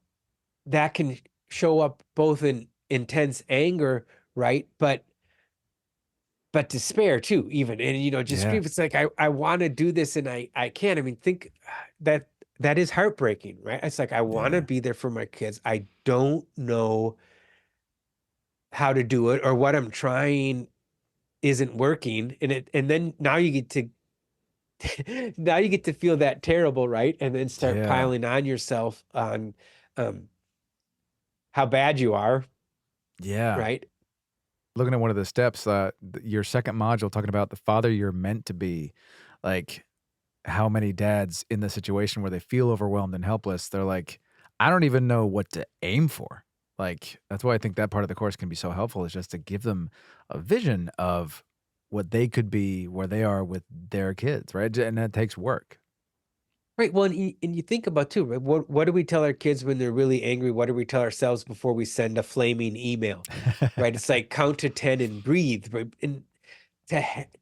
that can show up both in intense anger, right? But despair too, even, and just Yeah. grief. It's like I want to do this and I can't. I mean, think that that is heartbreaking, right? It's like I want to Yeah. be there for my kids. I don't know how to do it, or what I'm trying isn't working, and then now you get to now you get to feel that terrible, right? And then start Yeah. piling on yourself on um how bad you are, Yeah. right? Looking at one of the steps, your second module talking about the father you're meant to be, like how many dads in the situation where they feel overwhelmed and helpless, they're like, I don't even know what to aim for. Like, that's why I think that part of the course can be so helpful is just to give them a vision of what they could be where they are with their kids, right? And that takes work. Right. Well, and you think about too, right? What do we tell our kids when they're really angry? What do we tell ourselves before we send a flaming email? Right. It's like count to 10 and breathe. Right? And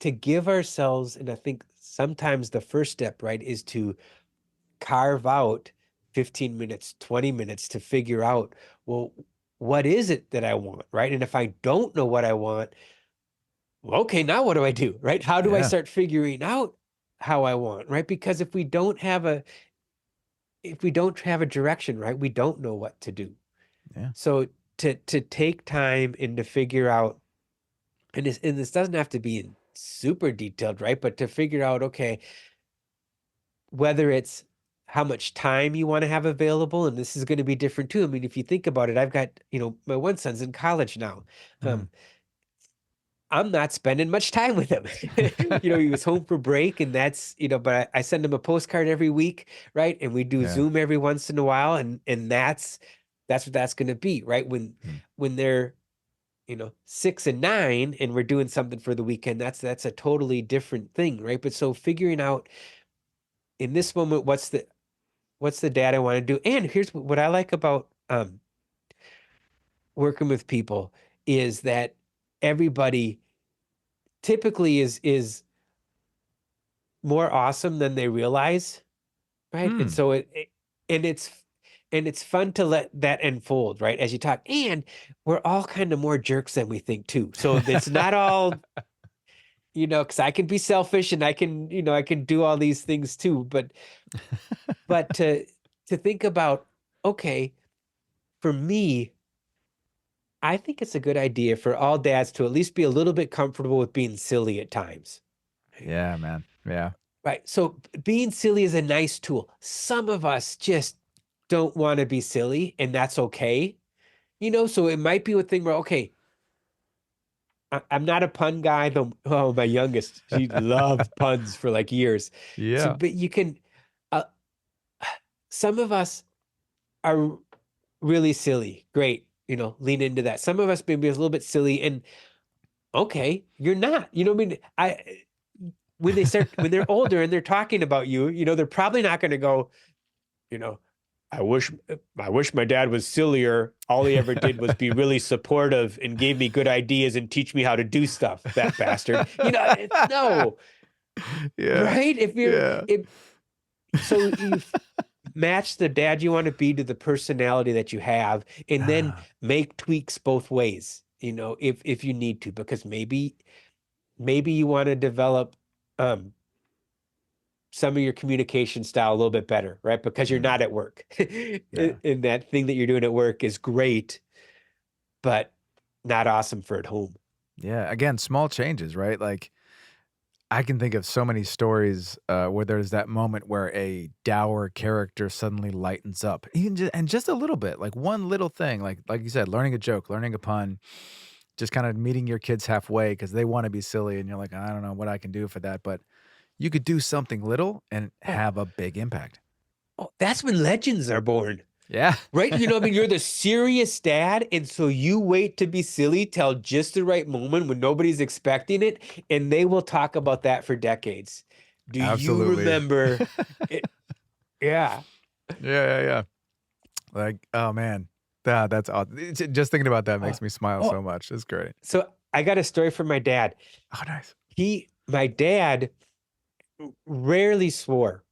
to give ourselves, and I think sometimes the first step, right, is to carve out 15 minutes, 20 minutes to figure out, well, what is it that I want? Right. And if I don't know what I want, well, okay, now what do I do? Right. How do I Yeah. start figuring out how I want? Right. Because if we don't have a direction, right, we don't know what to do. Yeah. So to take time and to figure out, and this doesn't have to be in super detailed, right? But to figure out, okay, whether it's how much time you want to have available, and this is going to be different too. I mean, if you think about it, I've got, my one son's in college now. Mm. Um, I'm not spending much time with him. He was home for break, and that's, but I send him a postcard every week, right? And we do Yeah. Zoom every once in a while, and that's what that's going to be, right? Mm. When they're, 6 and 9, and we're doing something for the weekend, that's a totally different thing, right? But so figuring out in this moment, what's the dad I want to do? And here's what I like about working with people is that everybody typically is more awesome than they realize, right? And Mm. so and it's fun to let that unfold, right? As you talk, and we're all kind of more jerks than we think too. So it's not all, because I can be selfish, and I can do all these things too, but to think about, okay, for me, I think it's a good idea for all dads to at least be a little bit comfortable with being silly at times. Yeah, man. Yeah. Right. So being silly is a nice tool. Some of us just don't want to be silly, and that's okay. So it might be a thing where, okay, I'm not a pun guy, though. Oh, my youngest, she loved puns for like years. So, Yeah. but you can, uh, some of us are really silly. Great, lean into that. Some of us maybe a little bit silly, and okay, you're not. You know what I mean? When they're older and they're talking about you, they're probably not going to go, you know, I wish my dad was sillier. All he ever did was be really supportive and gave me good ideas and teach me how to do stuff, that bastard. No, Yeah. right? Yeah. So you match the dad you want to be to the personality that you have, and then Ah, make tweaks both ways, if you need to, because maybe you want to develop um some of your communication style a little bit better, right? Because you're mm, not at work. yeah. And that thing that you're doing at work is great, but not awesome for at home. Yeah. Again, small changes, right? Like I can think of so many stories where there's that moment where a dour character suddenly lightens up, even and just a little bit, like one little thing, like you said, learning a joke, learning a pun, just kind of meeting your kids halfway because they want to be silly, and you're like, I don't know what I can do for that, but you could do something little and Oh, have a big impact. that's when legends are born. Yeah, Right? I mean, you're the serious dad, and so you wait to be silly till just the right moment when nobody's expecting it, and they will talk about that for decades. Do you absolutely. remember it? Yeah. Yeah, yeah, yeah. Like, oh man, that's awesome. Just thinking about that Oh, makes me smile oh, so much. It's great. so I got a story from my dad. Oh, nice. My dad rarely swore,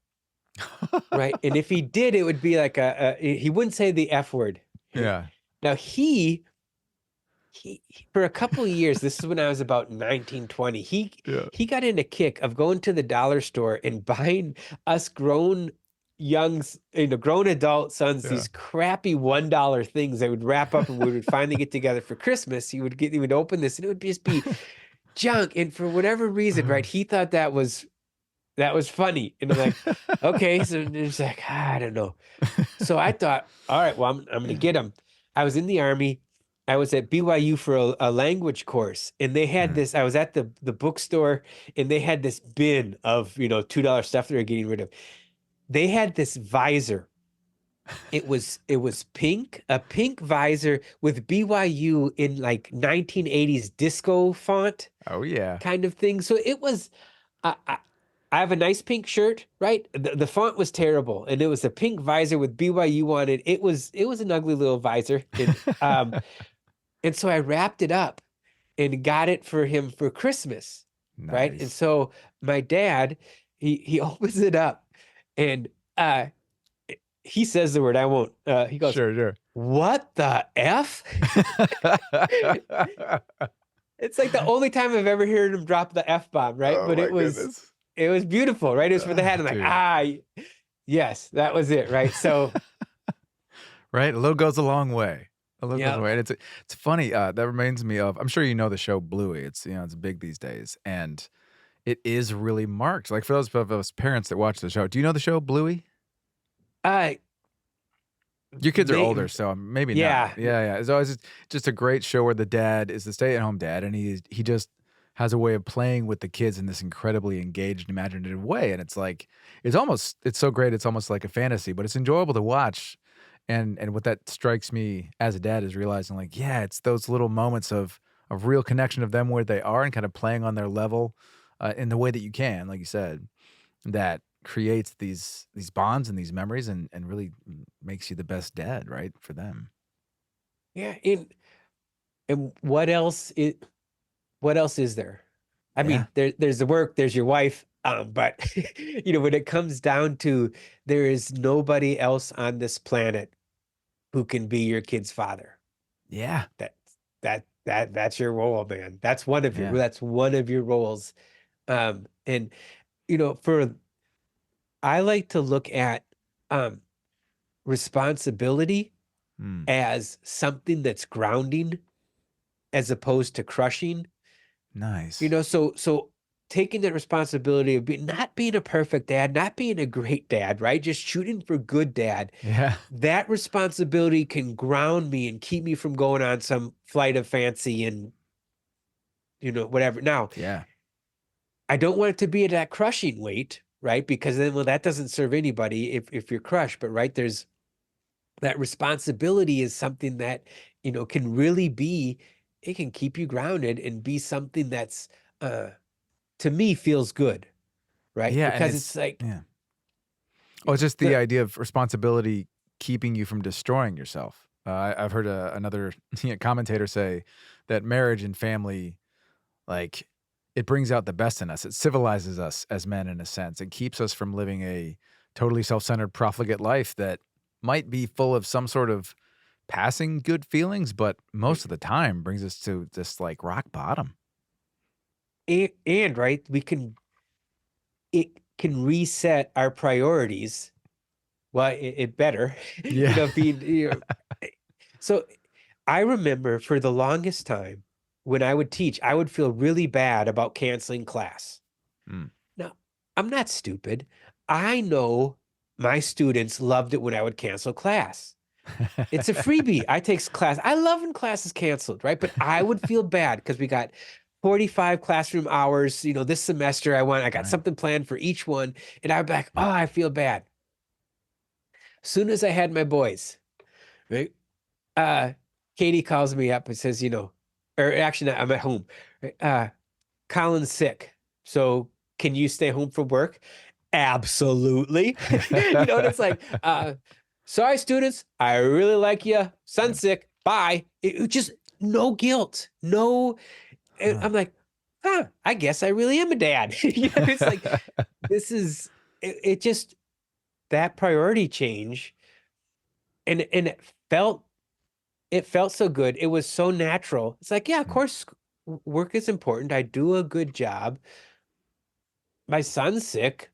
right? And if he did, it would be like he wouldn't say the F word. Yeah, Now he for a couple of years, this is when I was about 19, 20, yeah, he got in a kick of going to the dollar store and buying us grown adult sons yeah. these crappy $1 things that would wrap up and we would finally get together for Christmas. He would open this and it would just be junk. And for whatever reason, right, he thought that was funny. And I'm like, okay. So it's like, I don't know. So I thought, all right, well, I'm going to get him. I was in the army. I was at BYU for a language course, and they had Mm, this. I was at the bookstore, and they had this bin of $2 stuff they were getting rid of. They had this visor. It was pink, a pink visor with BYU in like 1980s disco font oh yeah. kind of thing. So it was. I have a nice pink shirt, right? The font was terrible, and it was a pink visor with BYU on it. It was an ugly little visor, and so I wrapped it up and got it for him for Christmas, right? And Nice. so my dad, he opens it up, and uh, he says the word. I won't. He goes, Sure, sure. "What the f?" It's like the only time I've ever heard him drop the f bomb, right? Oh But my it was goodness. it was beautiful, right? It was for the head. I'm like, Dude. yes, that was it, right? So, Right? A little goes a long way. A little goes a yeah. way. And it's funny, that reminds me of I'm sure you know the show Bluey. It's big these days, and it is really marked. Like, for those of us parents that watch the show, do you know the show Bluey? Uh, Your kids are may, older, so maybe not. yeah, Yeah, yeah. It's always just a great show where the dad is the stay-at-home dad, and he just has a way of playing with the kids in this incredibly engaged, imaginative way, and it's like it's so great, it's almost like a fantasy, but it's enjoyable to watch, and what that strikes me as a dad is realizing, like, yeah, it's those little moments of real connection of them where they are and kind of playing on their level, in the way that you can, like you said, that creates these bonds and these memories and really makes you the best dad, right, for them. yeah. And what else is there? I Yeah. mean, there's the work, there's your wife, but when it comes down to there is nobody else on this planet who can be your kid's father. Yeah. That that's your role, man. Yeah. That's one of your roles. And for I like to look at um responsibility Mm. as something that's grounding as opposed to crushing. Nice. So taking that responsibility of not being a perfect dad, not being a great dad, right? Just shooting for good dad. Yeah. That responsibility can ground me and keep me from going on some flight of fancy and whatever. Now, Yeah. I don't want it to be at that crushing weight, right? Because then, well, that doesn't serve anybody if you're crushed. But right, there's that responsibility is something that, can really be, it can keep you grounded and be something that's, to me, feels good, right? Yeah, and Because it's it's like, yeah. Oh, it's just the the idea of responsibility keeping you from destroying yourself. I've heard another commentator say that marriage and family, like, it brings out the best in us. It civilizes us as men in a sense. It keeps us from living a totally self-centered profligate life that might be full of some sort of passing good feelings, but most of the time brings us to this like rock bottom. and right, it can reset our priorities. Well, it better, Yeah. being, so I remember for the longest time when I would teach, I would feel really bad about canceling class. Mm. Now, I'm not stupid. I know my students loved it when I would cancel class. It's a freebie. I take class. I love when class is canceled, right? But I would feel bad because we got 45 classroom hours, this semester. I got Right. something planned for each one. And I'd be like, oh, Yep. I feel bad. Soon as I had my boys, right? Katie calls me up and says, or actually, I'm at home. Right? Colin's sick. So can you stay home from work? Absolutely. And it's like, sorry, students, I really like you. Son's Yep. sick. Bye. It just no guilt. No. Huh. I'm like, I guess I really am a dad. It's like, this is it just that priority change. And it felt so good. It was so natural. It's like, yeah, of Mm. course, work is important. I do a good job. My son's sick,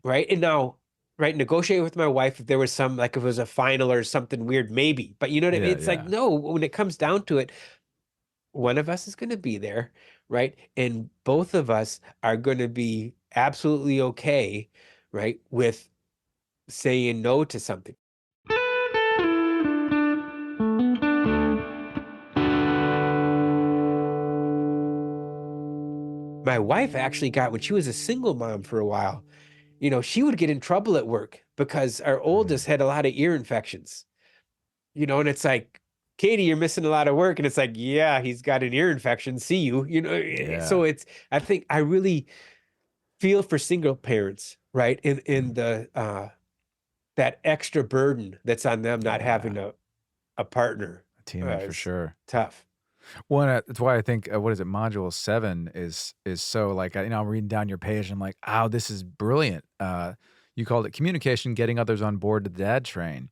right? And now, right, negotiate with my wife if there was some, like if it was a final or something weird, maybe. But you know what I mean? Yeah, It's like, yeah. no, when it comes down to it, one of us is going to be there, right? And both of us are going to be absolutely okay, right, with saying no to something. My wife actually got, when she was a single mom for a while, she would get in trouble at work because our Mm. oldest had a lot of ear infections, and it's like, Katie, you're missing a lot of work. And it's like, yeah, he's got an ear infection. See you, Yeah. so I think I really feel for single parents, right? In Mm. the, that extra burden that's on them not Yeah. having a partner, Teammate for is sure. tough. Well, that's why I think, what is it? Module 7 is so like, I'm reading down your page and I'm like, "Oh, this is brilliant." You called it communication, getting others on board to the dad train.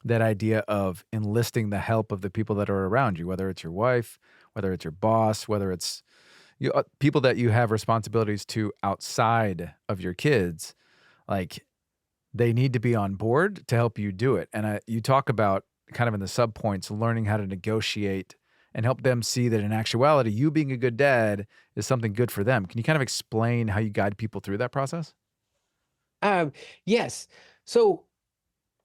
That idea of enlisting the help of the people that are around you, whether it's your wife, whether it's your boss, whether it's people that you have responsibilities to outside of your kids, like, they need to be on board to help you do it. And you talk about kind of in the sub points, learning how to negotiate and help them see that in actuality, you being a good dad is something good for them. Can you kind of explain how you guide people through that process? Um, yes. So,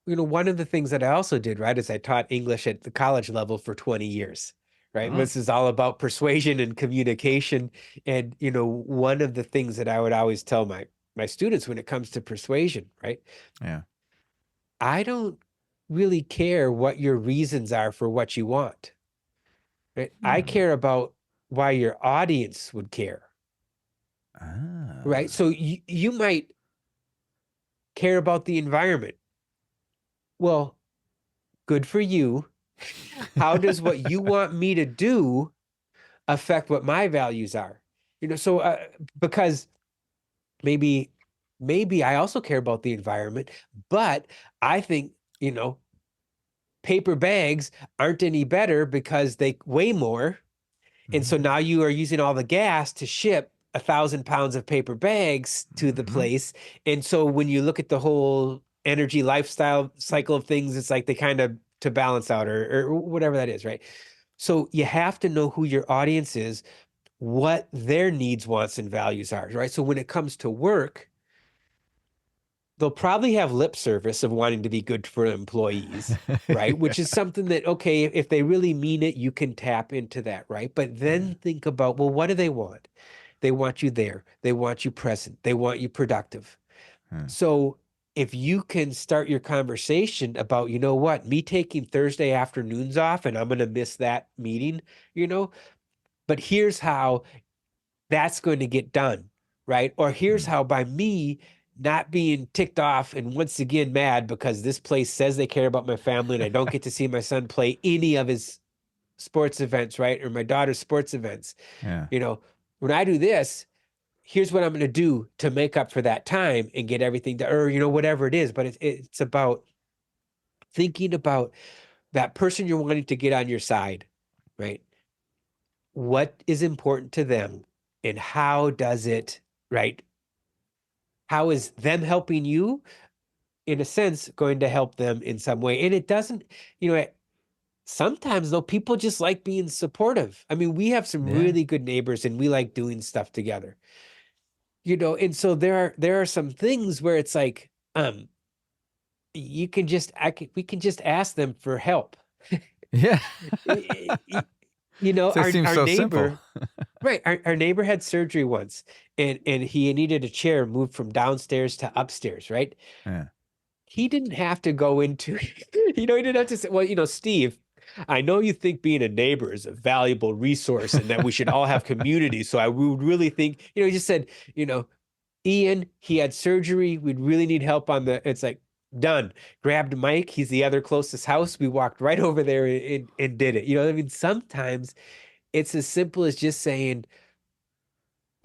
one of the things that I also did, right, is I taught English at the college level for 20 years, right? Mm, This is all about persuasion and communication. And, one of the things that I would always tell my students when it comes to persuasion, right? yeah. I don't really care what your reasons are for what you want, right? I Hmm. care about why your audience would care, right? Ah. So you might care about the environment. Well, good for you. How does what you want me to do affect what my values are? So because maybe maybe I also care about the environment, but I think, paper bags aren't any better because they weigh more. And so Mhm, now you are using all the gas to ship 1,000 pounds of paper bags to the mhm. place. And so when you look at the whole energy lifestyle cycle of things, it's like they kind of to balance out or whatever that is, right? So you have to know who your audience is, what their needs, wants, and values are, right? So when it comes to work, they'll probably have lip service of wanting to be good for employees, right? Which is something that, okay, if they really mean it, you can tap into that, right? But then think about, well, what do they want? They want you there. They want you present. They want you productive. Yeah. So if you can start your conversation about, you know what, me taking Thursday afternoons off and I'm going to miss that meeting, but here's how that's going to get done, right? Or here's Mm. how by me not being ticked off and once again mad because this place says they care about my family and I don't get to see my son play any of his sports events, right? Or my daughter's sports events. Yeah. You know, when I do this, here's what I'm going to do to make up for that time and get everything to, or, whatever it is. But it's about thinking about that person you're wanting to get on your side, right? What is important to them and how does it, right? How is them helping you, in a sense, going to help them in some way? And it doesn't, sometimes though, people just like being supportive. I mean, we have some Yeah. really good neighbors and we like doing stuff together. And so there are some things where it's like, we can just ask them for help. Yeah. So it Our seems our so simple. neighbor, right? Our neighbor had surgery once, and he needed a chair moved from downstairs to upstairs, right? Yeah. He didn't have to go into, he didn't have to say, well, Steve, I know you think being a neighbor is a valuable resource and that we should all have community. So I would really think, he just said, Ian, he had surgery. We'd really need help it's like, done. Grabbed Mike. He's the other closest house. We walked right over there and did it. I mean, sometimes it's as simple as just saying,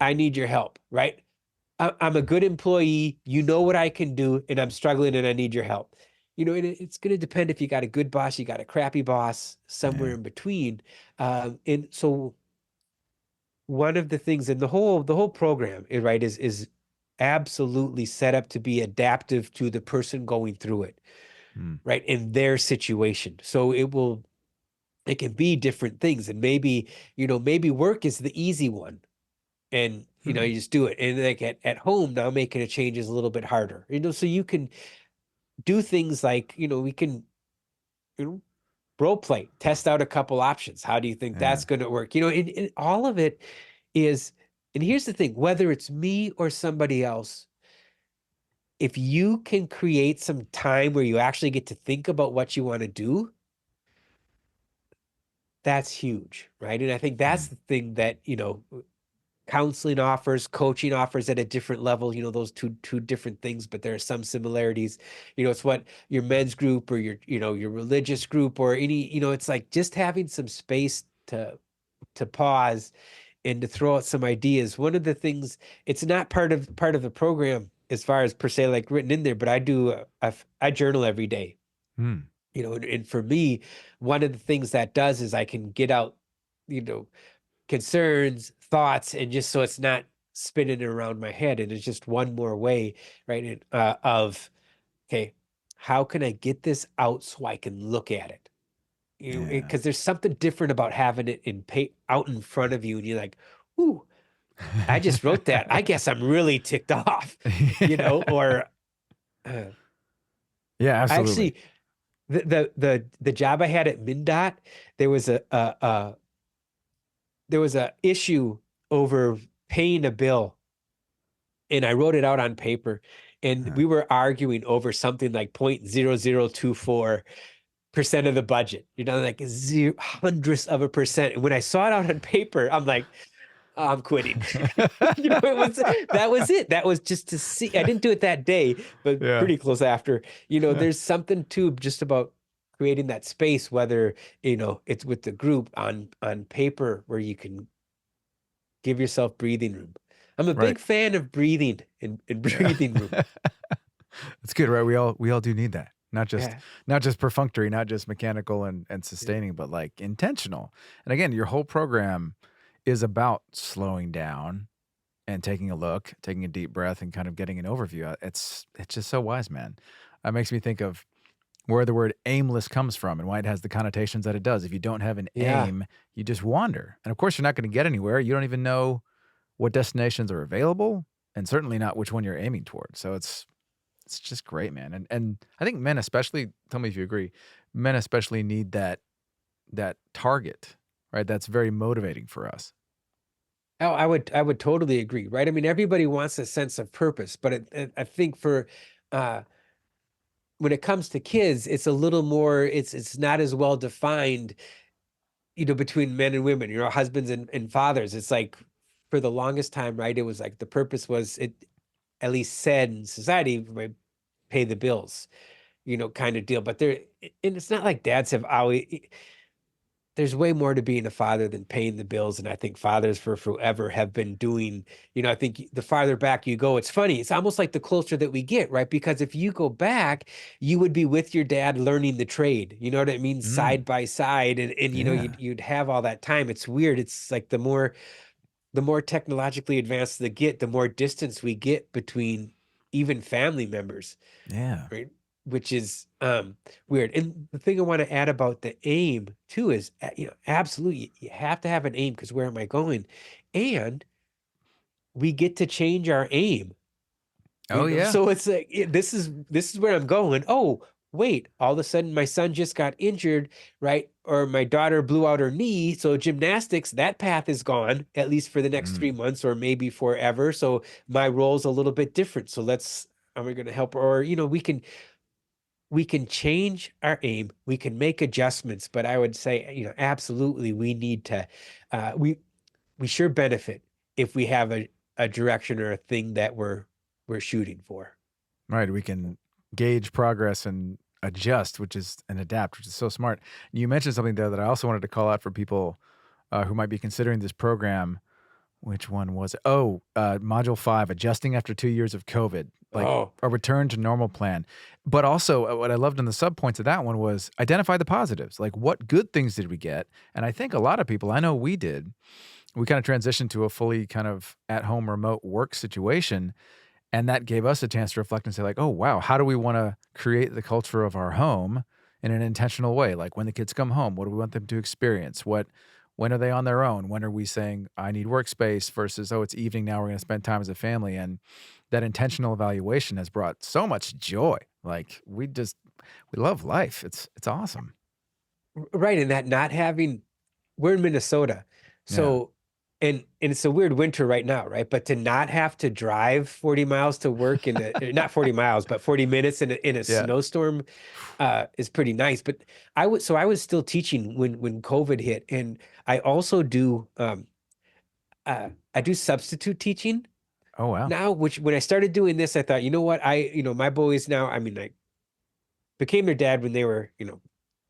I need your help, right? I'm a good employee. You know what I can do, and I'm struggling and I need your help. And it's going to depend if you got a good boss, you got a crappy boss, somewhere Yeah. in between. And so one of the things in the whole program, right, is absolutely set up to be adaptive to the person going through it, Mm. right, in their situation. So it can be different things, and maybe work is the easy one, and Hmm. you just do it. And like at home now, making a change is a little bit harder. So you can do things like we can you know role play, test out a couple options. How do you think Yeah. that's going to work? And all of it is. And here's the thing: whether it's me or somebody else, if you can create some time where you actually get to think about what you want to do, that's huge, right? And I think that's Mm. the thing that counseling offers, coaching offers at a different level, those two different things, but there are some similarities. It's what your men's group or your religious group or any, it's like just having some space to pause and to throw out some ideas. One of the things, it's not part of the program as far as per se like written in there, but I journal every day. Mm. And for me, one of the things that does is I can get out, you know, concerns, thoughts, and just so it's not spinning around my head. And it's just one more way, right? Of, okay, how can I get this out so I can look at it? Yeah. Because there's something different about having it out in front of you, and you're like, ooh, I just wrote that. I guess I'm really ticked off, or uh, Yeah, I absolutely. actually the job I had at MnDOT, there was a issue over paying a bill, and I wrote it out on paper, and Huh. we were arguing over something like 0.0024% of the budget, like zero hundredths of a percent. And when I saw it out on paper, I'm like, oh, I'm quitting. That was it. That was just to see. I didn't do it that day, but Yeah. pretty close after. Yeah. There's something too just about creating that space, whether it's with the group on paper where you can give yourself breathing room. I'm a Right. big fan of breathing and Yeah. breathing room. It's good, right? We all do need that. Yeah. Not just perfunctory, not just mechanical and Yeah. sustaining, but like intentional. And again, your whole program is about slowing down and taking a look, taking a deep breath and kind of getting an overview. It's just so wise, man. It makes me think of where the word aimless comes from and why it has the connotations that it does. If you don't have an Yeah. aim, you just wander. And of course, you're not going to get anywhere. You don't even know what destinations are available and certainly not which one you're aiming toward. So It's just great, man, and I think men especially, tell me if you agree, men especially need that target, right? That's very motivating for us. Oh, I would totally agree, right? I mean, everybody wants a sense of purpose, but I think for uh when it comes to kids, it's a little more, it's not as well defined, between men and women, husbands and fathers. It's like for the longest time, right? It was like the purpose was it at least said in society, right, pay the bills, kind of deal. But and it's not like dads have always, there's way more to being a father than paying the bills. And I think fathers for forever have been doing, I think the farther back you go, it's funny. It's almost like the closer that we get, right? Because if you go back, you would be with your dad learning the trade. You know what I mean? Mm, Side by side. And yeah. you'd have all that time. It's weird. It's like the more technologically advanced they get, the more distance we get between even family members, Yeah. right? Which is weird. And the thing I want to add about the aim too is, absolutely, you have to have an aim because where am I going? And we get to change our aim. Oh, yeah. So it's like this is where I'm going. Oh, wait, all of a sudden my son just got injured, right? Or my daughter blew out her knee. So gymnastics, that path is gone, at least for the next Mm, 3 months or maybe forever. So my role's a little bit different. So are we going to help? Or, we can change our aim, we can make adjustments, but I would say, absolutely we need to we sure benefit if we have a direction or a thing that we're shooting for. right, we can gauge progress and adjust, which is and adapt, which is so smart. You mentioned something there that I also wanted to call out for people, who might be considering this program. Which one was it? Oh, module 5, adjusting after 2 years of COVID, like Oh, a return to normal plan. But also, what I loved in the subpoints of that one was identify the positives. Like, what good things did we get? And I think a lot of people, I know we did, we kind of transitioned to a fully kind of at home remote work situation. And that gave us a chance to reflect and say, like, oh, wow, how do we want to create the culture of our home in an intentional way? Like when the kids come home, what do we want them to experience? When are they on their own? When are we saying, I need workspace versus, oh, it's evening now, we're going to spend time as a family. And that intentional evaluation has brought so much joy. Like we love life. It's awesome. right. And that not having, we're in Minnesota. Yeah. So, and it's a weird winter right now, right? But to not have to drive 40 miles to work not 40 miles, but 40 minutes in a Yeah. snowstorm is pretty nice. But I was still teaching when COVID hit. And I also I do substitute teaching Oh, wow. now, which when I started doing this, I thought, you know what, my boys now, I mean, I became their dad when they were,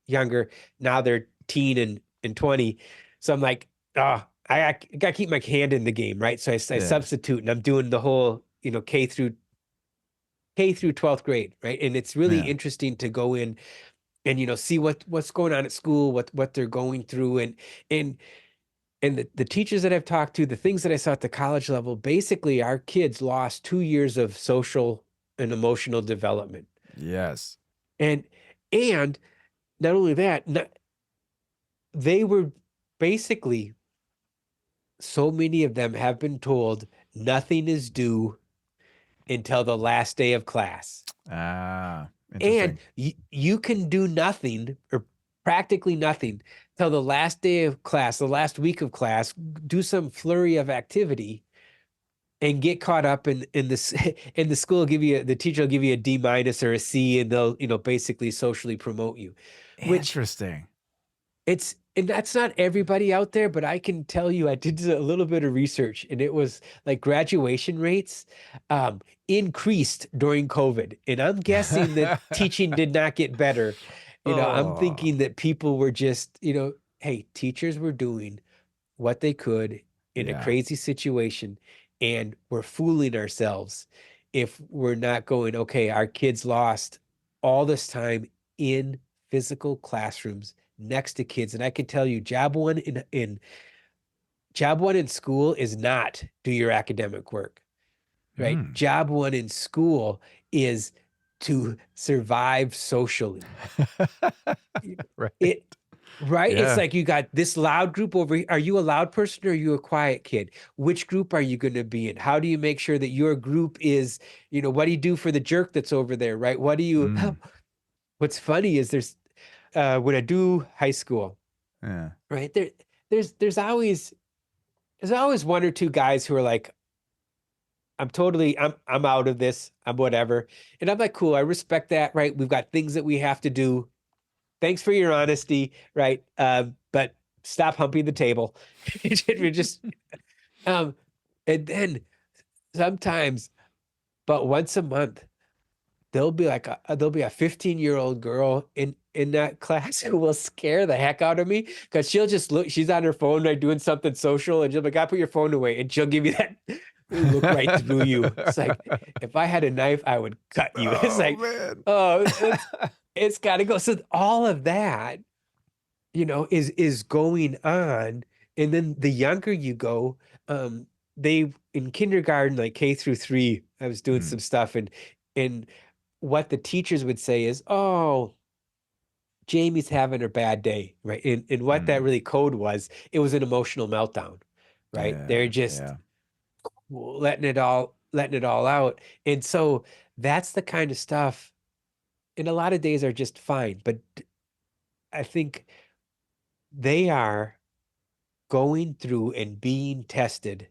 younger. Now they're teen and 20. So I'm like, I got to keep my hand in the game, right? So I Yeah. substitute and I'm doing the whole, K through 12th grade, right? And it's really Yeah. interesting to go in and, see what's going on at school, what they're going through. And the teachers that I've talked to, the things that I saw at the college level, basically our kids lost 2 years of social and emotional development. Yes. And and not only that, they were basically, so many of them have been told nothing is due until the last day of class. Ah, And interesting. you can do nothing or practically nothing till the last day of class, the last week of class, do some flurry of activity and get caught up in this in the school, the teacher will give you a D minus or a C, and they'll, basically socially promote you, which Interesting. and that's not everybody out there, but I can tell you, I did a little bit of research, and it was like graduation rates um, increased during COVID. And I'm guessing that teaching did not get better. I'm Oh, thinking that people were just, hey, teachers were doing what they could in a yeah. crazy situation, and we're fooling ourselves if we're not going, okay, our kids lost all this time in physical classrooms next to kids. And I can tell you, job one in school is not do your academic work, right? Mm. Job one in school is to survive socially. Right. It Right? It's Yeah. like you got this loud group over here. Are you a loud person or are you a quiet kid? Which group are you going to be in? How do you make sure that your group is, what do you do for the jerk that's over there, right? What do you, Mm. what's funny is when I do high school, Yeah. right? There's always one or two guys who are like, I'm out of this. I'm whatever. And I'm like, cool, I respect that, right? We've got things that we have to do. Thanks for your honesty, right? But stop humping the table. We're just um, and then sometimes, but once a month, there'll be a 15-year-old girl in that class who will scare the heck out of me because she'll just look. She's on her phone, right, doing something social, and she'll be like, "I put your phone away," and she'll give you that look right through you. It's like if I had a knife, I would cut you. It's Oh like, man. oh, it's got to go. So all of that is going on. And then the younger you go, they in kindergarten, like K through 3, I was doing Mm, some stuff and what the teachers would say is, oh, Jamie's having a bad day, right? And what that mm. really code was, it was an emotional meltdown, right? They're Yeah. just Yeah. letting it all out. And so that's the kind of stuff, and a lot of days are just fine, but I think they are going through and being tested,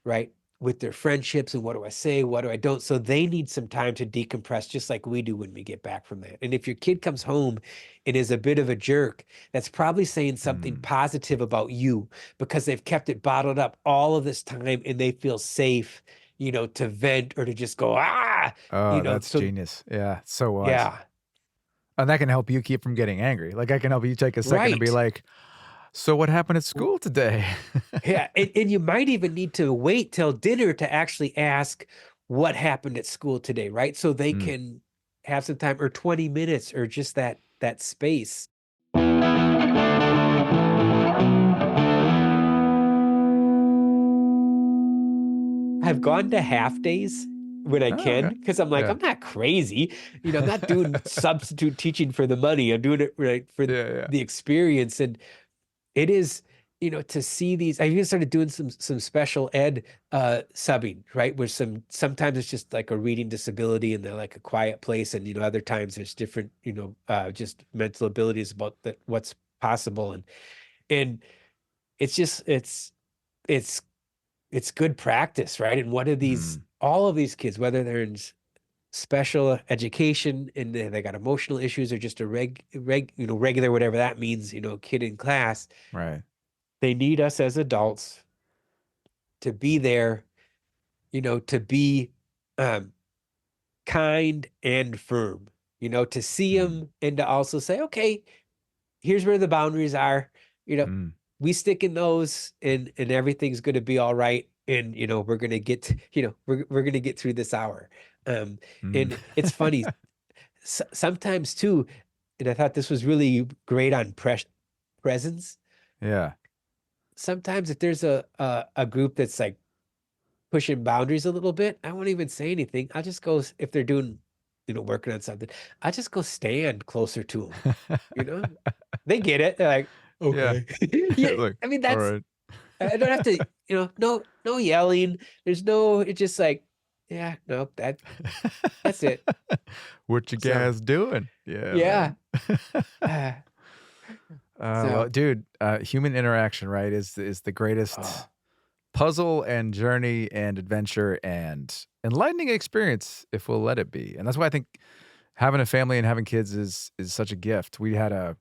right? With their friendships and what do I say, what do I don't. So they need some time to decompress, just like we do when we get back from that. And if your kid comes home and is a bit of a jerk, that's probably saying something Mm. positive about you because they've kept it bottled up all of this time and they feel safe, to vent or to just go, ah, Oh, that's so genius. Yeah, so wise. yeah, And that can help you keep from getting angry. Like I can help you take a second and be right. like, "So what happened at school today?" Yeah, and you might even need to wait till dinner to actually ask what happened at school today, right? So they Mm. can have some time or 20 minutes or just that space. I've gone to half days when I Oh, can okay. because I'm like, Yeah. I'm not crazy. I'm not doing substitute teaching for the money. I'm doing it right for Yeah, yeah. the experience. And it is, to see these. I even started doing some special ed subbing, right? Where sometimes it's just like a reading disability and they're like a quiet place, and other times there's different, just mental abilities about what's possible, and it's just it's it's good practice, right? And what are Mm. all of these kids, whether they're in special education and they got emotional issues or just a regular, whatever that means, kid in class, Right. they need us as adults to be there, to be um, kind and firm, to see Mm. them and to also say, okay, here's where the boundaries are. You know, Mm. we stick in those and everything's going to be all right. And, we're going to we're going to get through this hour. Um, Mm. and it's funny, sometimes too, and I thought this was really great on presence. Yeah. Sometimes if there's a group that's like pushing boundaries a little bit, I won't even say anything. I'll just go if they're doing, working on something. I'll just go stand closer to them. They get it. They're like, Yeah. okay, yeah. Look, I mean, all that's right. I don't have to, no yelling. There's no. It's just like, yeah, no, that's it. What you So guys doing? Yeah, yeah, man. uh, Well, so dude, human interaction, right, is the oh, greatest puzzle and journey and adventure and enlightening experience if we'll let it be. And that's why I think having a family and having kids is such a gift. We had a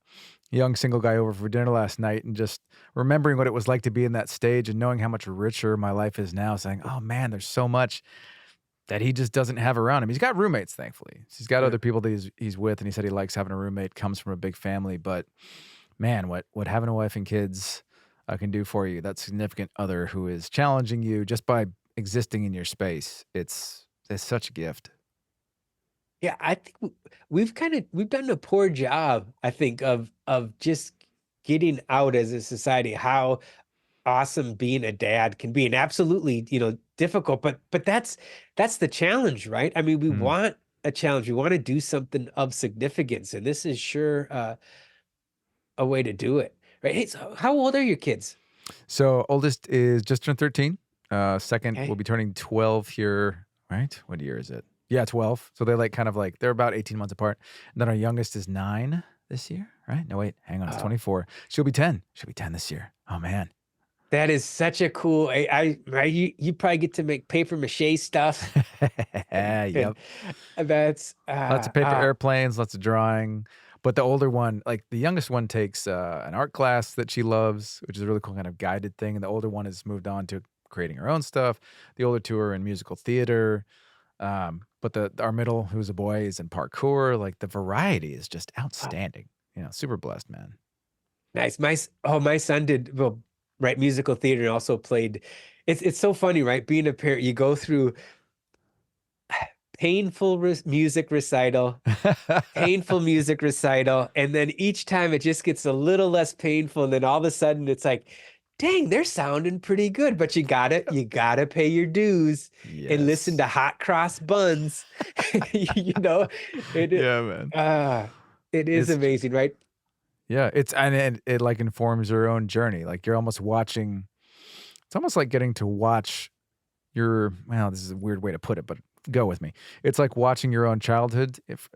young single guy over for dinner last night and just remembering what it was like to be in that stage and knowing how much richer my life is now, saying, "Oh man, there's so much that he just doesn't have around him." He's got roommates, thankfully. He's got yeah. other people that he's with, and he said he likes having a roommate, comes from a big family, but man, what having a wife and kids, can do for you, that significant other who is challenging you just by existing in your space, it's such a gift. Yeah, I think we've done a poor job, I think, of just getting out as a society how awesome being a dad can be, and absolutely, difficult, but that's the challenge, right? I mean, we Mm, want a challenge. We want to do something of significance, and this is sure a way to do it, right? Hey, so how old are your kids? So oldest is just turned 13. Second will Okay. be turning 12 here, right? What year is it? Yeah, 12. So they're like kind of like they're about 18 months apart. And then our youngest is 9 this year, right? No, wait, hang on, it's Uh, 24. She'll be 10. She'll be 10 this year. Oh man. that is such a cool. Right, you probably get to make paper mache stuff, and Yep. that's Lots of paper airplanes, lots of drawing. But the older one, like the youngest one takes an art class that she loves, which is a really cool kind of guided thing. And the older one has moved on to creating her own stuff. The older two are in musical theater. But our middle, who's a boy, is in parkour. Like the variety is just outstanding. Super blessed, man. nice. My son did well, right, musical theater and also played. It's so funny, right? Being a parent, you go through painful music recital, painful music recital, and then each time it just gets a little less painful, and then all of a sudden it's like, dang, they're sounding pretty good, but you gotta pay your dues and listen Yes. to hot cross buns. You know, it Yeah, man. uh it is It's amazing, right? Yeah, and it like informs your own journey. Like you're almost watching. It's almost like getting to watch well, this is a weird way to put it, but go with me. It's like watching your own childhood, if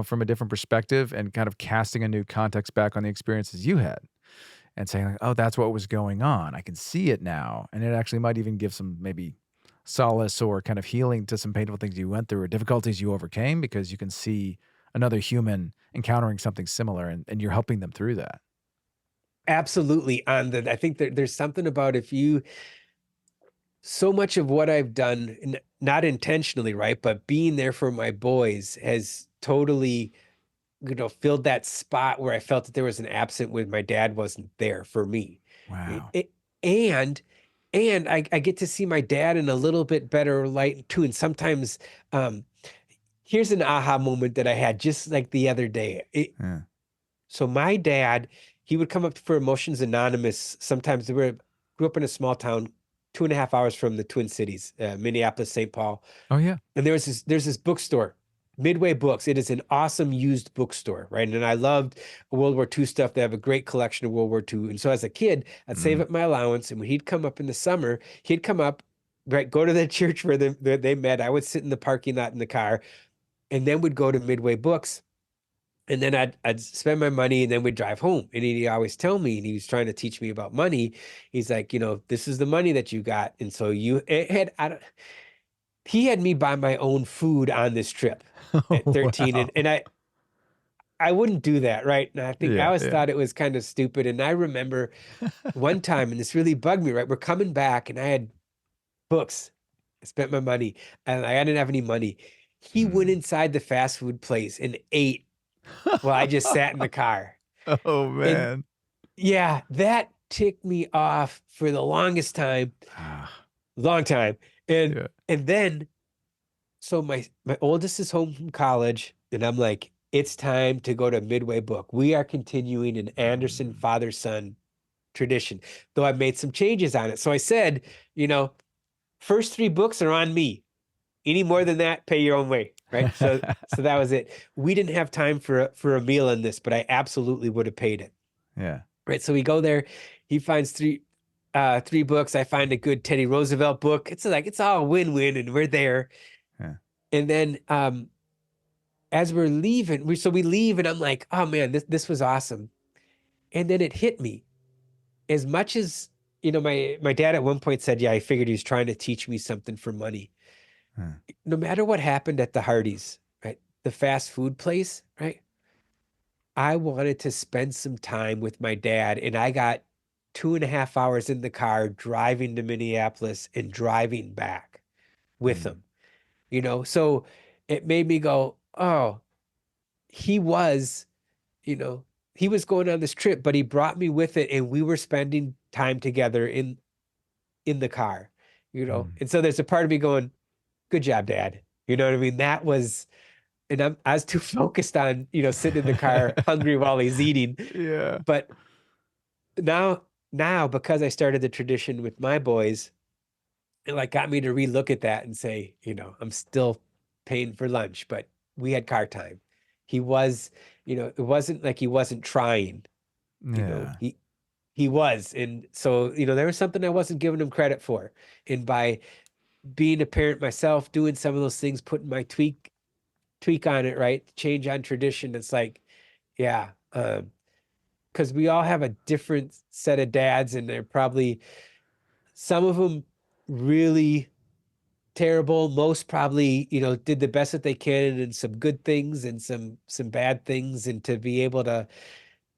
from a different perspective, and kind of casting a new context back on the experiences you had, and saying like, "Oh, that's what was going on. I can see it now," and it actually might even give some maybe solace or kind of healing to some painful things you went through or difficulties you overcame because you can see another human encountering something similar, and you're helping them through that. Absolutely. I think there's something about if you so much of what I've done, not intentionally, right? But being there for my boys has totally, filled that spot where I felt that there was an absent when my dad wasn't there for me. It- Wow. it- and I get to see my dad in a little bit better light too. And sometimes um, here's an aha moment that I had just like the other day. Yeah. So my dad, he would come up for Emotions Anonymous. Sometimes grew up in a small town, 2.5 hours from the Twin Cities, Minneapolis, St. Paul. Oh yeah. And there's this bookstore, Midway Books. It is an awesome used bookstore, right? And I loved World War II stuff. They have a great collection of World War II. And so as a kid, I'd save Mm. up my allowance. And when he'd come up in the summer, he'd come up, right, go to the church where they met. I would sit in the parking lot in the car, and then we'd go to Midway Books, and then I'd spend my money, and then we'd drive home. And he'd always tell me, and he was trying to teach me about money. He's like, this is the money that you got. And so he had me buy my own food on this trip at 13. Wow. And I wouldn't do that, right? And I think I Yeah, always yeah. thought it was kind of stupid. And I remember one time, and this really bugged me, right? We're coming back, and I had books. I spent my money, and I didn't have any money. He went Mm. inside the fast food place and ate while I just sat in the car. Oh, And man. yeah, that ticked me off for the longest time, Ah, long time. And yeah. and then so my oldest is home from college, and I'm like, it's time to go to Midway Book. We are continuing an Anderson Mm. father-son tradition, though I've made some changes on it. So I said, you know, first three books are on me. Any more than that, pay your own way, right? So that was it. We didn't have time for a meal in this, but I absolutely would have paid it. Yeah. Right. So we go there. He finds three books. I find a good Teddy Roosevelt book. It's like it's all win-win, and we're there. Yeah. And then as we're leaving, we leave, and I'm like, oh man, this was awesome. And then it hit me. As much as my dad at one point said, yeah, I figured he was trying to teach me something for money. Yeah. No matter what happened at the Hardee's, right? The fast food place, right? I wanted to spend some time with my dad, and I got 2.5 hours in the car driving to Minneapolis and driving back with Mm. him, So it made me go, oh, he was, you know, he was going on this trip, but he brought me with it, and we were spending time together in the car. Mm. And so there's a part of me going, good job, Dad. You know what I mean? That was, and I was too focused on, sitting in the car hungry while he's eating. Yeah. But now because I started the tradition with my boys, it like got me to relook at that and say, I'm still paying for lunch, but we had car time. He was, it wasn't like he wasn't trying. you know, Yeah. he was. And so, there was something I wasn't giving him credit for. And by being a parent myself, doing some of those things, putting my tweak on it, right? Change on tradition. It's like, yeah, because we all have a different set of dads, and they're probably some of them really terrible. Most probably, did the best that they can, and some good things and some bad things, and to be able to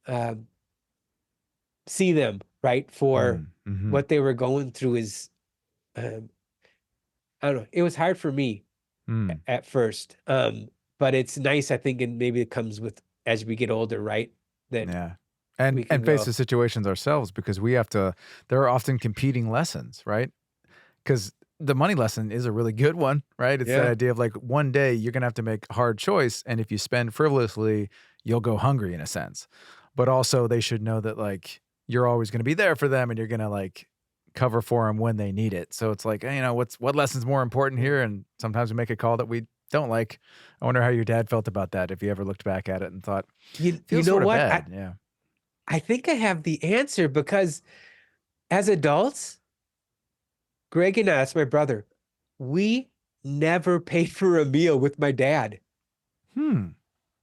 um, see them, right, for Mm-hmm. what they were going through is, um, I don't know. It was hard for me Mm. at first, but it's nice, I think, and maybe it comes with as we get older, right, that Yeah. we And can face go, the situations ourselves because we have to there are often competing lessons, right? Because the money lesson is a really good one, right? It's that yeah, idea of like one day you're gonna have to make a hard choice, and if you spend frivolously, you'll go hungry in a sense. But also they should know that like you're always gonna be there for them and you're gonna like cover for them when they need it. So it's like, what lesson's more important yeah. here? And sometimes we make a call that we don't like. I wonder how your dad felt about that if you ever looked back at it and thought, You feels know sort of what? I bad. Yeah. I think I have the answer because as adults, Greg and I, that's my brother, we never paid for a meal with my dad. Hmm.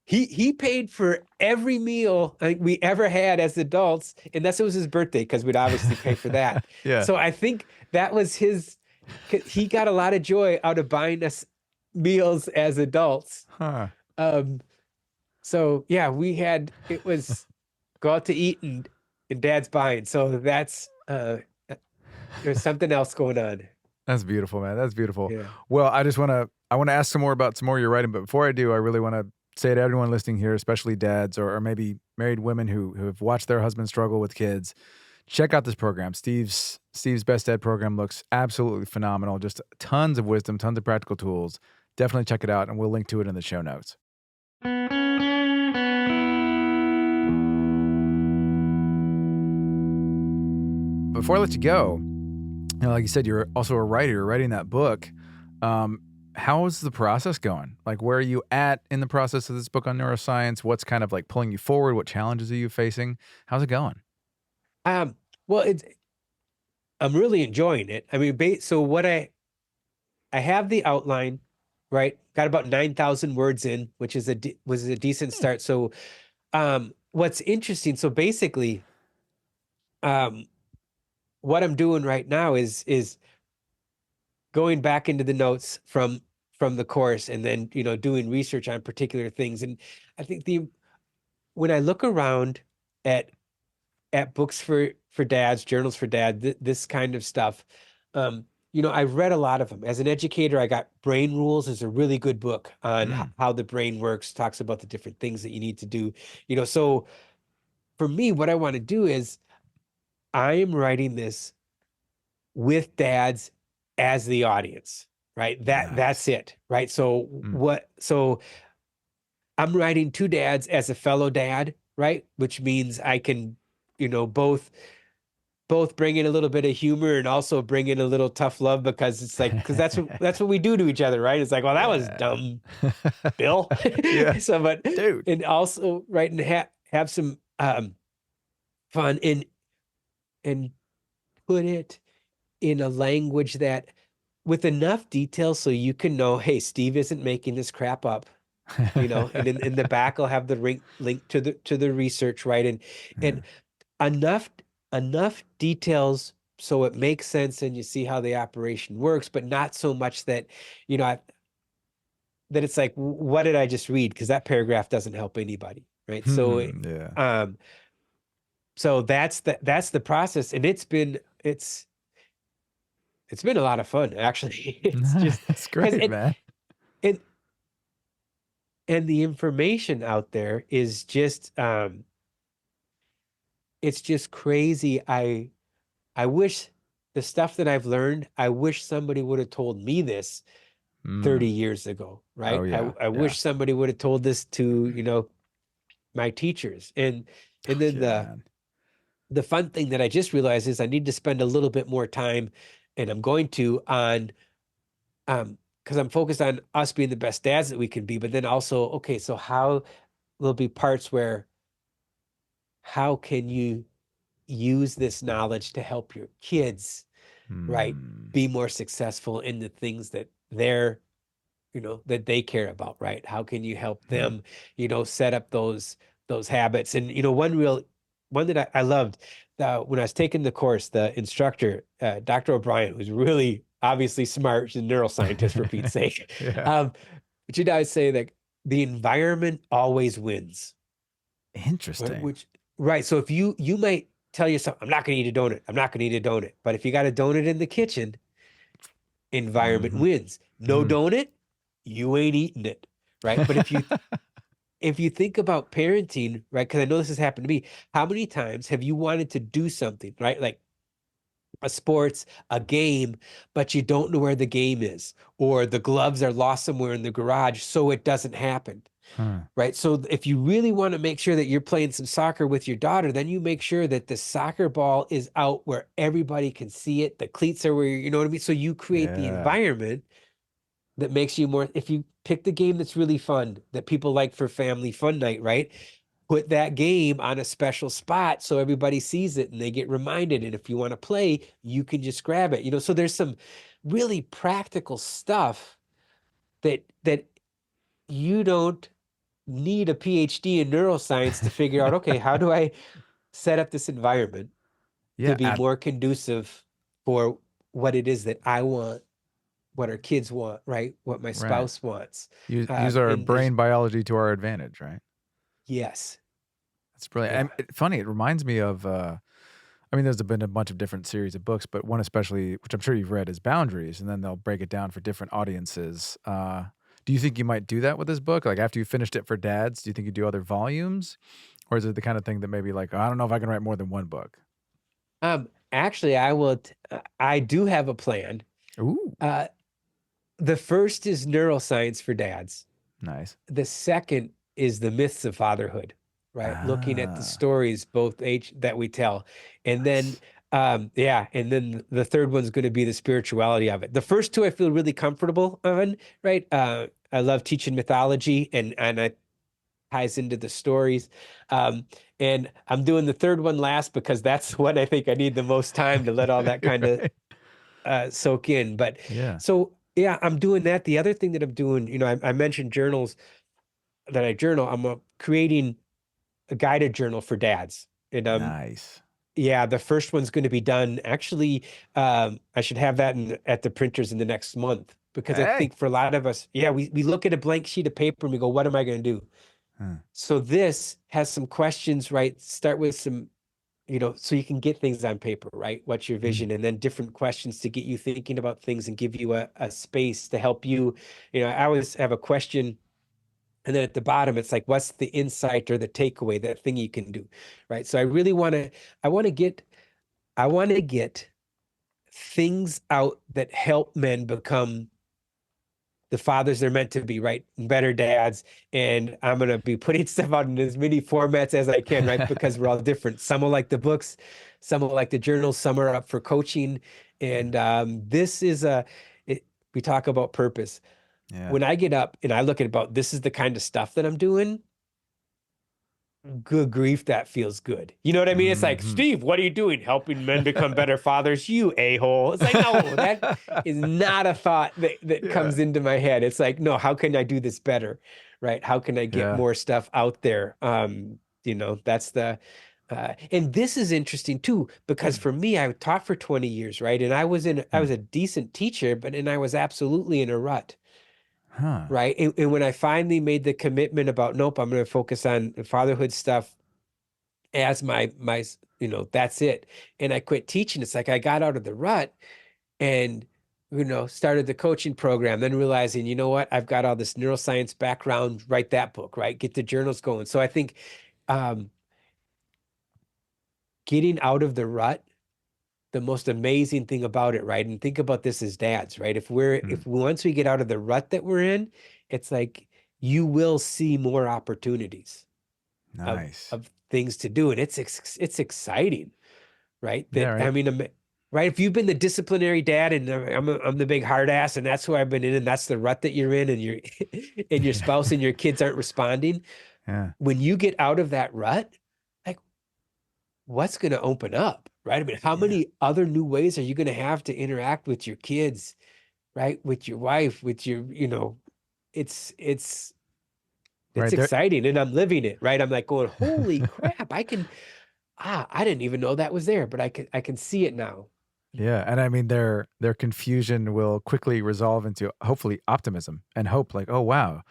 He paid for every meal I think we ever had as adults, unless it was his birthday, because we'd obviously pay for that. Yeah. So I think that was he got a lot of joy out of buying us meals as adults. Huh. Um, so yeah, it was go out to eat, and dad's buying. So that's there's something else going on. That's beautiful, man. That's beautiful. Yeah. Well, I wanna ask some more about some more of your writing, but before I do, I really wanna say to everyone listening here, especially dads or maybe married women who have watched their husbands struggle with kids, check out this program. Steve's Best Ed program looks absolutely phenomenal. Just tons of wisdom, tons of practical tools. Definitely check it out, and we'll link to it in the show notes. Before I let you go, like you said, you're also a writer. You're writing that book. Um, how is the process going? Like, where are you at in the process of this book on neuroscience? What's kind of like pulling you forward? What challenges are you facing? How's it going? Um, well, I'm really enjoying it. I mean, so what I have the outline, right? Got about 9,000 words in, which is was a decent Hmm. start. So, what's interesting, so basically, um, what I'm doing right now is going back into the notes from the course, and then, doing research on particular things. And I think the when I look around at books for dads, journals for dad, this kind of stuff. I've read a lot of them. As an educator, I got Brain Rules is a really good book on Mm, how the brain works, talks about the different things that you need to do. So for me, what I want to do is I am writing this with dads as the audience, right? That's nice. it, right? So Mm. so I'm writing to dads as a fellow dad, right? Which means I can, both bring in a little bit of humor and also bring in a little tough love, because it's like, because that's what we do to each other, right? It's like, well, that was Yeah. dumb, Bill. Yeah. So, but Dude. and also, right, and have some fun, and put it in a language that with enough detail so you can know, hey, Steve isn't making this crap up. And in the back I'll have the link to the research, right? And Yeah. enough details so it makes sense and you see how the operation works, but not so much that that it's like, what did I just read? Because that paragraph doesn't help anybody, right? So Yeah. um so that's the process, and it's been a lot of fun, actually. It's just That's because great, man. it and the information out there is just it's just crazy. I wish the stuff that I've learned, I wish somebody would have told me this 30 Mm. years ago, Oh, right? I, yeah. I Yeah. wish somebody would have told this to, my teachers. And Oh, then yeah, the man. the fun thing that I just realized is I need to spend a little bit more time, and I'm going to, on because I'm focused on us being the best dads that we can be, but then also, okay, so how there'll be parts where how can you use this knowledge to help your kids, right, Hmm. be more successful in the things that they're, that they care about, right? How can you help Yeah. them, set up those habits? And one that I loved, when I was taking the course, the instructor, Dr. O'Brien, who's really obviously smart, she's a neuroscientist for Pete's sake. Yeah. But she'd always say that the environment always wins, right? Interesting. Right. So if you might tell yourself, I'm not going to eat a donut. I'm not going to eat a donut. But if you got a donut in the kitchen, environment Mm-hmm. wins. No Mm. donut, you ain't eating it. Right. But if you think about parenting, right? Because I know this has happened to me. How many times have you wanted to do something, right? Like a sports, a game, but you don't know where the game is, or the gloves are lost somewhere in the garage, so it doesn't happen. Huh. Right. So if you really want to make sure that you're playing some soccer with your daughter, then you make sure that the soccer ball is out where everybody can see it. The cleats are where you know what I mean? So you create the Yeah. environment that makes you more, if you pick the game that's really fun, that people like for family fun night, right? Put that game on a special spot so everybody sees it and they get reminded. And if you want to play, you can just grab it. So there's some really practical stuff that you don't need a PhD in neuroscience to figure out, okay, how do I set up this environment to Yeah. be more conducive for what it is that I want, what our kids want, right? What my Right. spouse wants. Use our And there's, brain biology to our advantage, right? yes, That's brilliant. yeah. And funny, it reminds me of I mean, there's been a bunch of different series of books, but one especially, which I'm sure you've read, is Boundaries, and then they'll break it down for different audiences. Do you think you might do that with this book? Like after you finished it for dads, do you think you do other volumes? Or is it the kind of thing that maybe like, I don't know if I can write more than one book? Actually, I do have a plan. Ooh, Uh, the first is neuroscience for dads. nice. The second is the myths of fatherhood, right? Looking at the Ah, stories both age that we tell. And then nice. and then the third one's going to be the spirituality of it. The first two I feel really comfortable on, right? I love teaching mythology and it ties into the stories. Um, and I'm doing the third one last because that's what I think I need the most time to let all that kind of Right. soak in. But Yeah, so yeah, I'm doing that. The other thing that I'm doing, I mentioned journals that I journal. I'm creating a guided journal for dads. And nice. yeah, the first one's going to be done. Actually, I should have that at the printers in the next month because I Hey. think for a lot of us, yeah, we look at a blank sheet of paper and we go, what am I going to do? Huh. So this has some questions, right? Start with some, so you can get things on paper, right? What's your Mm, vision? And then different questions to get you thinking about things and give you a space to help you. I always have a question. And then at the bottom, it's like, what's the insight or the takeaway, that thing you can do, right? So I want to get, I want to get things out that help men become the fathers they're meant to be, right? Better dads. And I'm going to be putting stuff out in as many formats as I can, right? Because we're all different. Some will like the books, some will like the journals, some are up for coaching. And this is we talk about purpose. yeah. When I get up and I look at about this is the kind of stuff that I'm doing, good grief, that feels good. You know what I mean? It's like, Hmm. Steve, what are you doing? Helping men become better fathers, you a-hole. It's like, no, that is not a thought that Yeah. comes into my head. It's like, no, how can I do this better? Right? How can I get Yeah. more stuff out there? That's and this is interesting too, because for me, I taught for 20 years, right? And I Hmm. was a decent teacher, and I was absolutely in a rut. Huh. Right. And when I finally made the commitment about, nope, I'm going to focus on fatherhood stuff as my that's it. And I quit teaching. It's like I got out of the rut and started the coaching program, then realizing, you know what, I've got all this neuroscience background, write that book, right? Get the journals going. So I think um getting out of the rut, the most amazing thing about it, right? And think about this as dads, right? Hmm. If once we get out of the rut that we're in, it's like you will see more opportunities of Nice. of things to do. And it's exciting, right? Yeah, That I right. mean, right? If you've been the disciplinary dad, and I'm the big hard ass, and that's who I've been in, and that's the rut that you're in, and your and your spouse and your kids aren't responding. Yeah. When you get out of that rut, like what's going to open up, right? I mean, how Yeah. many other new ways are you going to have to interact with your kids, right? With your wife, with your, it's it's Right there. exciting and I'm living it, right? I'm like going, holy crap, I didn't even know that was there, but I can see it now. Yeah, and I mean their confusion will quickly resolve into hopefully optimism and hope like, "Oh wow."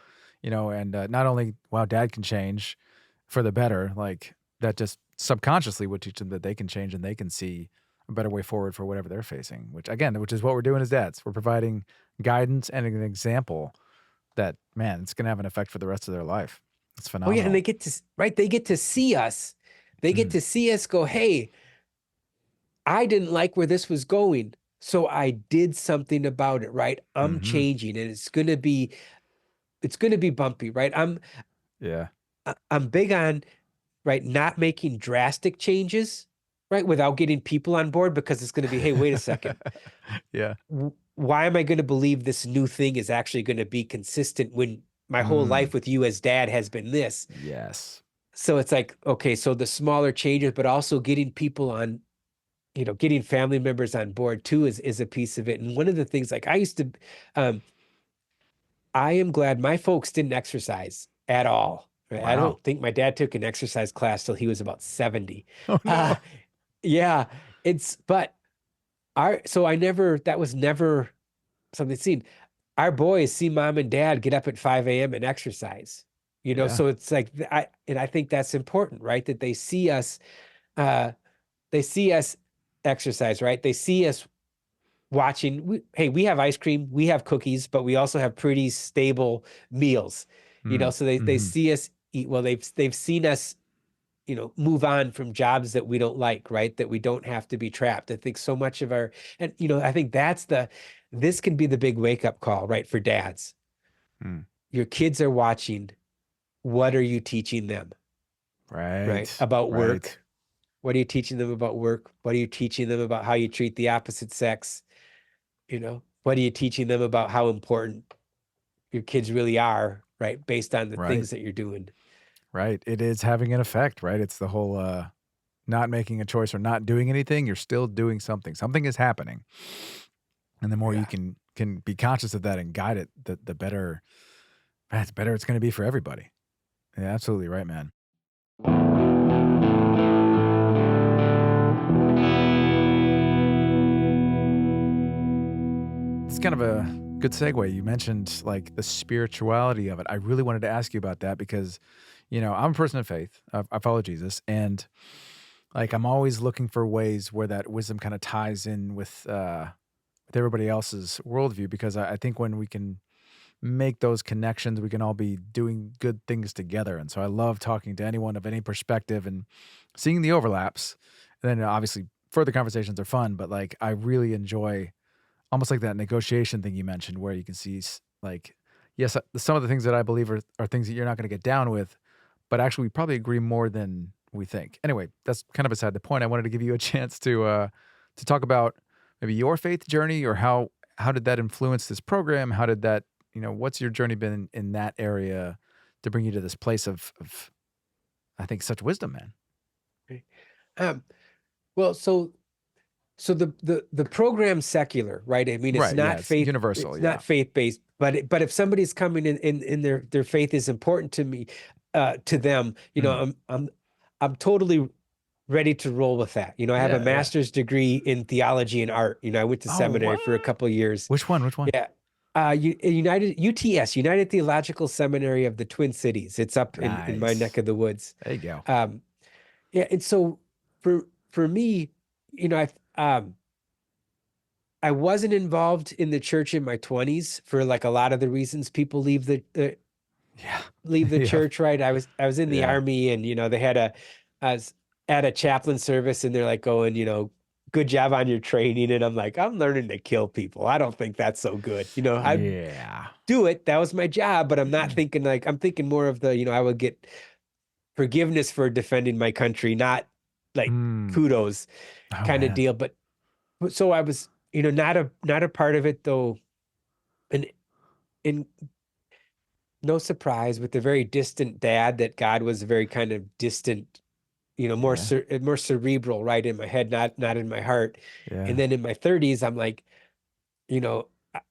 And not only wow dad can change for the better, like that just subconsciously would teach them that they can change and they can see a better way forward for whatever they're facing, which is what we're doing as dads. We're providing guidance and an example that man, it's going to have an effect for the rest of their life. It's Oh yeah, and phenomenal. they get to see us. They get Mm, to see us go, hey, I didn't like where this was going. So I did something about it, right? I'm mhm. changing and it's gonna be bumpy, right? Yeah. I'm big on right not making drastic changes, right, without getting people on board because it's gonna be, hey, wait a second. Yeah. Why am I going to believe this new thing is actually going to be consistent when my whole Mm, life with you as dad has been this? yes. So it's like, okay, so the smaller changes, but also getting people on, getting family members on board too is a piece of it. And one of the things like um, I am glad my folks didn't exercise at all. Right? I Wow. don't think my dad took an exercise class till he was about 70. Oh Uh, no. yeah, but that was never something seen. Our boys see mom and dad get up at 5 a.m. and exercise. Yeah. So it's like I think that's important, right? That uh they see us exercise, right? They see us watching. Hey, we have ice cream, we have cookies, but we also have pretty stable meals. Mm, So they mhm. see us eat. Well, they've seen us, move on from jobs that we don't like, right? That we don't have to be trapped. I think so much of and I think this can be the big wake up call, right? For dads. Mm. Your kids are watching. What are you teaching them, right? Right. About Right. work. What are you teaching them about work? What are you teaching them about how you treat the opposite sex? What are you teaching them about how important your kids really are, right? Based on the Right. things that you're doing. Right. It is having an effect, right? It's the whole not making a choice or not doing anything, you're still doing something. Something is happening. And the more you Yeah. can be conscious of that and guide it, the better man, it's better it's gonna be for everybody. Yeah, absolutely right, man. It's kind of a good segue. You mentioned like the spirituality of it. I really wanted to ask you about that because, I'm a person of faith. I follow Jesus, and like I'm always looking for ways where that wisdom kind of ties in with everybody else's worldview. Because I think when we can make those connections, we can all be doing good things together. And so I love talking to anyone of any perspective and seeing the overlaps. And then obviously further conversations are fun, but like I really enjoy almost like that negotiation thing you mentioned where you can see like, yes, some of the things that I believe are things that you're not going to get down with, but actually we probably agree more than we think. Anyway, that's kind of beside the point. I wanted to give you a chance to talk about maybe your faith journey or how did that influence this program? How did that, what's your journey been in that area to bring you to this place of I think such wisdom, man. Okay. Um, well, so the program's secular, right? I mean, Right. Yeah. It's universal. it's Yeah. not faith-based, but if somebody's coming in their faith is important to me, to them, Mm. I'm totally ready to roll with that. I have a Yeah. Yeah. master's degree in theology and art. I went to Oh, seminary what? for a couple of years. Which one? Which one? Yeah. United Theological Seminary of the Twin Cities. It's up in my neck Nice. of the woods. There you go. Um, yeah, and so for me, you know, I wasn't involved in the church in my 20s for like a lot of the reasons people Yeah. leave the Yeah. church, right? I was in the Yeah. army and they had I was at a chaplain service and they're like going, good job on your training. And I'm like, I'm learning to kill people. I don't think that's so good. I Yeah. do it. That was my job, but I'm not thinking like I'm thinking more of I would get forgiveness for defending my country, not like Mm. kudos Oh, kind of man. deal. But so I was, not a part of it though. And in no surprise with the very distant dad that God was very kind of distant, Yeah. more cerebral, right, in my head, not in my heart. And Yeah. then in my 30s, I'm like,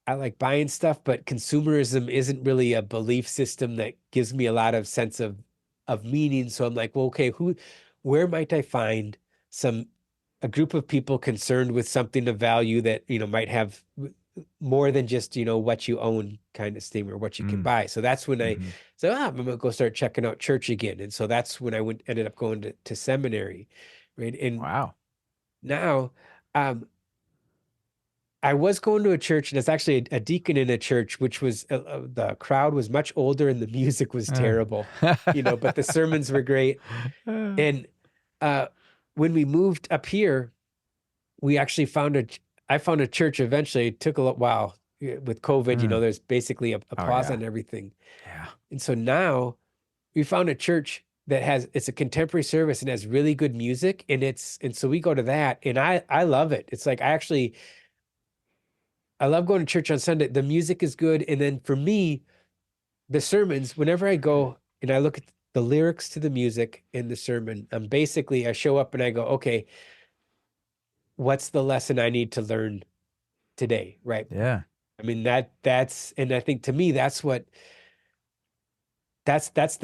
I like buying stuff, but consumerism isn't really a belief system that gives me a lot of sense of meaning. So I'm like, well, okay, where might I find a group of people concerned with something of value that, might have more than just, what you own kind of thing or what you can Mm. buy. So that's when I Hmm. said, I'm gonna go start checking out church again. And so that's when ended up going to seminary, right? And Wow. now, um, I was going to a church, and it's actually a deacon in a church, which was the crowd was much older and the music was Uh. terrible, but the sermons were great. And uh, when we moved up here, we actually I found a church eventually. It took a little while with COVID, Mm. there's basically a Oh pause yeah. on everything. Yeah. And so now we found a church that it's a contemporary service and has really good music. And so we go to that, and I love it. It's like I love going to church on Sunday. The music is good. And then for me, the sermons, whenever I go and I look at the lyrics to the music in the sermon, I show up and I go, okay, what's the lesson I need to learn today? Right. Yeah. I mean, and I think to me, that's the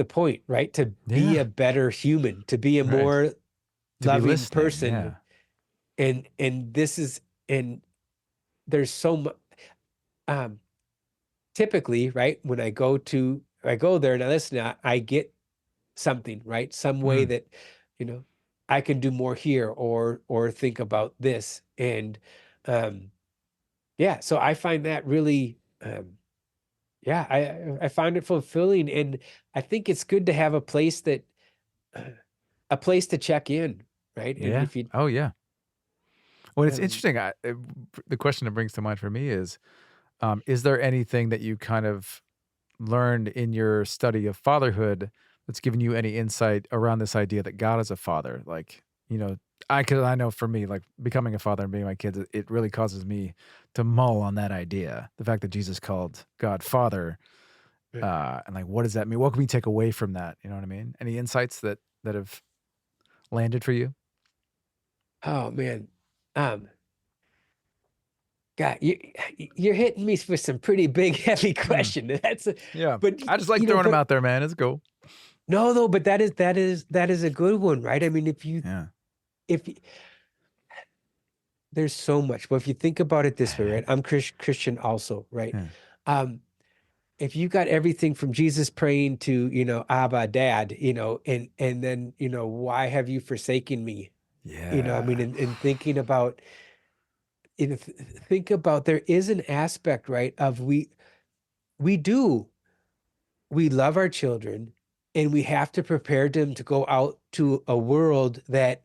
point, right? To be Yeah. a better human, to be a Right. more To be loving listening. person. Yeah. And this is, and there's so much, um, typically, right? When I go there and I listen, I get something, right? Some way Mm. that, you know, I can do more here or think about this. And um yeah, so I find that really yeah, I find it fulfilling. And I think it's good to have a place to check in, right? And Yeah. if you Oh yeah. Well, it's um interesting. The question that brings to mind for me is there anything that you kind of learned in your study of fatherhood that's given you any insight around this idea that God is a father? Like, because I know for me, like becoming a father and being my kids, it really causes me to mull on that idea. The fact that Jesus called God Father, and like, what does that mean? What can we take away from that? You know what I mean? Any insights that have landed for you? oh man. Um God, you're hitting me with some pretty big, heavy Mm, question. yeah, But I just like throwing them but out there, man. It's cool. no, no, but that is a good one, right? I mean, Yeah, if there's so much, but if you think about it this way, right? I'm Christian also, right? yeah, Um, if you got everything from Jesus praying to, Abba, Dad, and then, why have you forsaken me? I mean, yeah. in thinking about, think about there is an aspect, right, of we do we love our children, and we have to prepare them to go out to a world that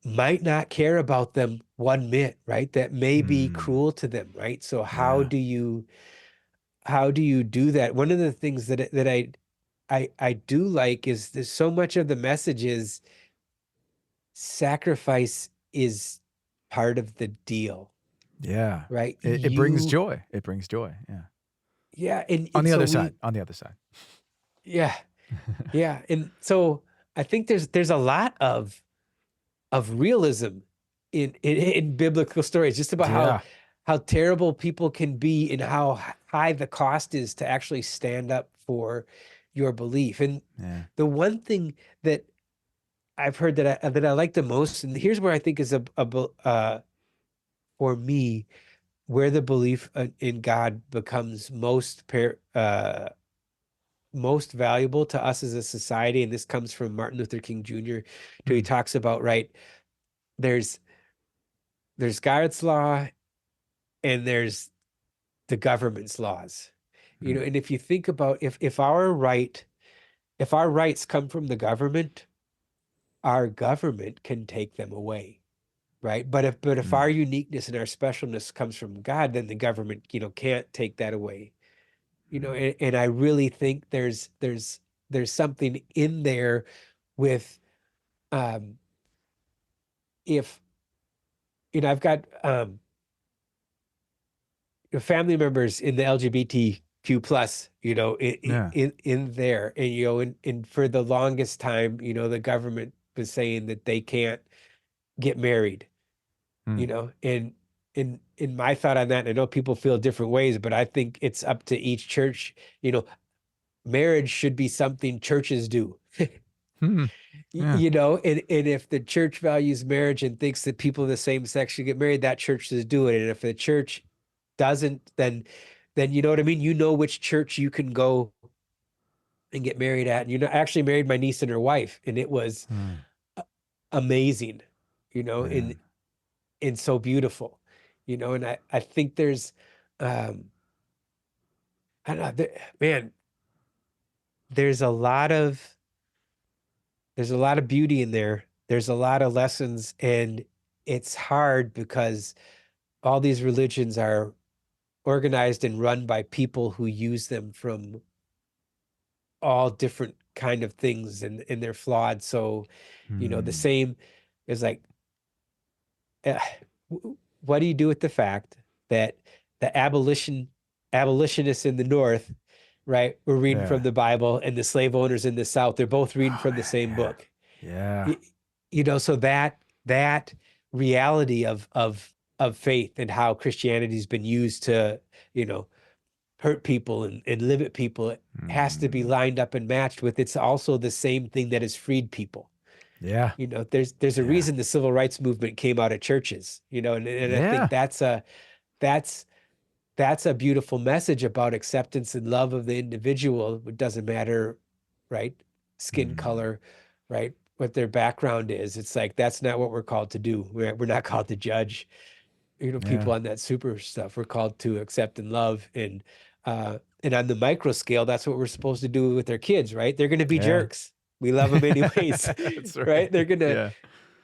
might not care about them one bit, right? That may be Mm, cruel to them, right? So yeah, how do you do that? One of the things that I do like is there's so much of the message is sacrifice is part of the deal, yeah. right? It brings joy. It brings joy. Yeah. Yeah, and On and the so other side. On the other side. yeah, yeah, and so I think there's a lot of realism in biblical stories, just about Yeah. how terrible people can be and how high the cost is to actually stand up for your belief. And Yeah. the one thing that I've heard that I like the most, and here's where I think is for me, where the belief in God becomes most valuable to us as a society, and this comes from Martin Luther King Jr. He Mm, talks about, right, there's God's law and there's the government's laws. mm, And if you think about, if our rights come from the government, our government can take them away, right? But if mm, our uniqueness and our specialness comes from God, then the government, can't take that away. And I really think there's something in there with, um if I've got family members in the LGBT LGBTQ plus, Yeah. in there. And, and for the longest time, the government was saying that they can't get married, Hmm. and in my thought on that, and I know people feel different ways, but I think it's up to each church. Marriage should be something churches do. Hmm. Yeah. And if the church values marriage and thinks that people of the same sex should get married, that church does do it. And if the church doesn't, then you know what I mean? You know which church you can go and get married at. And I actually married my niece and her wife, and it was Hmm. amazing, and Man. so beautiful, and I think um I don't know, man, there's a lot of beauty in there. There's a lot of lessons, and it's hard because all these religions are organized and run by people who use them from all different kind of things, and they're flawed. So, the Hmm. same is like, uh, what do you do with the fact that the abolitionists in the North, right, were reading Yeah. from the Bible, and the slave owners in the South, they're both reading Oh from the man. same Yeah. book. Yeah. Y- so that reality of faith and how Christianity's been used to, hurt people and limit people, it has to be Hmm. lined up and matched with, it's also the same thing that has freed people. Yeah. There's a Yeah. reason the civil rights movement came out of churches, and I think Yeah. that's that's a beautiful message about acceptance and love of the individual. It doesn't matter, right? Skin Hmm. color, right? What their background is. It's like that's not what we're called to do. We're not called to judge, Yeah. people on that super stuff. We're called to accept and love. And on the micro scale, that's what we're supposed to do with our kids, right? They're gonna be Yeah. jerks. We love them anyways, That's right? right. Yeah.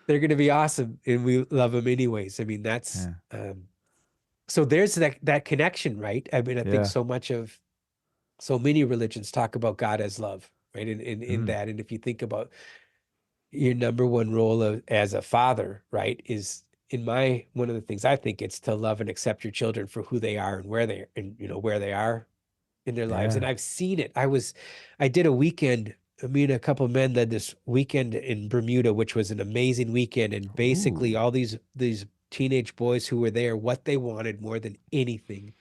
They're gonna be awesome, and we love them anyways. I mean, Yeah. so there's that connection, right? I mean, I think Yeah. so many religions talk about God as love, right? In Mm. that, and if you think about your number one role as a father, right, is in my one of the things I think it's to love and accept your children for who they are and where they are in their lives. And Yeah. I've seen it. I did a weekend. Me and a couple of men led this weekend in Bermuda, which was an amazing weekend. And basically, Ooh. all these teenage boys who were there, what they wanted more than anything,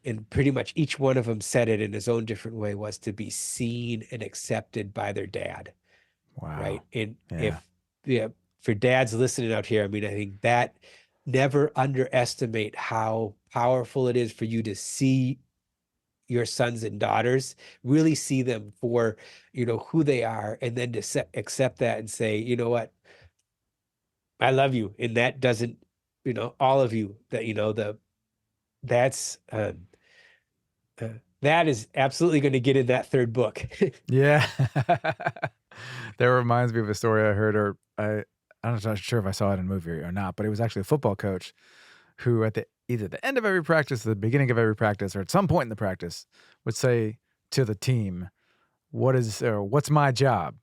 and pretty much each one of them said it in his own different way, was to be seen and accepted by their dad, Wow. right? And Yeah. if yeah, for dads listening out here, I mean, I think that never underestimate how powerful it is for you to see your sons and daughters, really see them for, who they are, and then to accept that and say, you know what, I love you. And that doesn't, all of you, that, that's, uh, that is absolutely going to get in that third book. Yeah. That reminds me of a story I heard, or I'm not sure if I saw it in a movie or not, but it was actually a football coach who at the either the end of every practice, or the beginning of every practice, or at some point in the practice would say to the team, what's my job?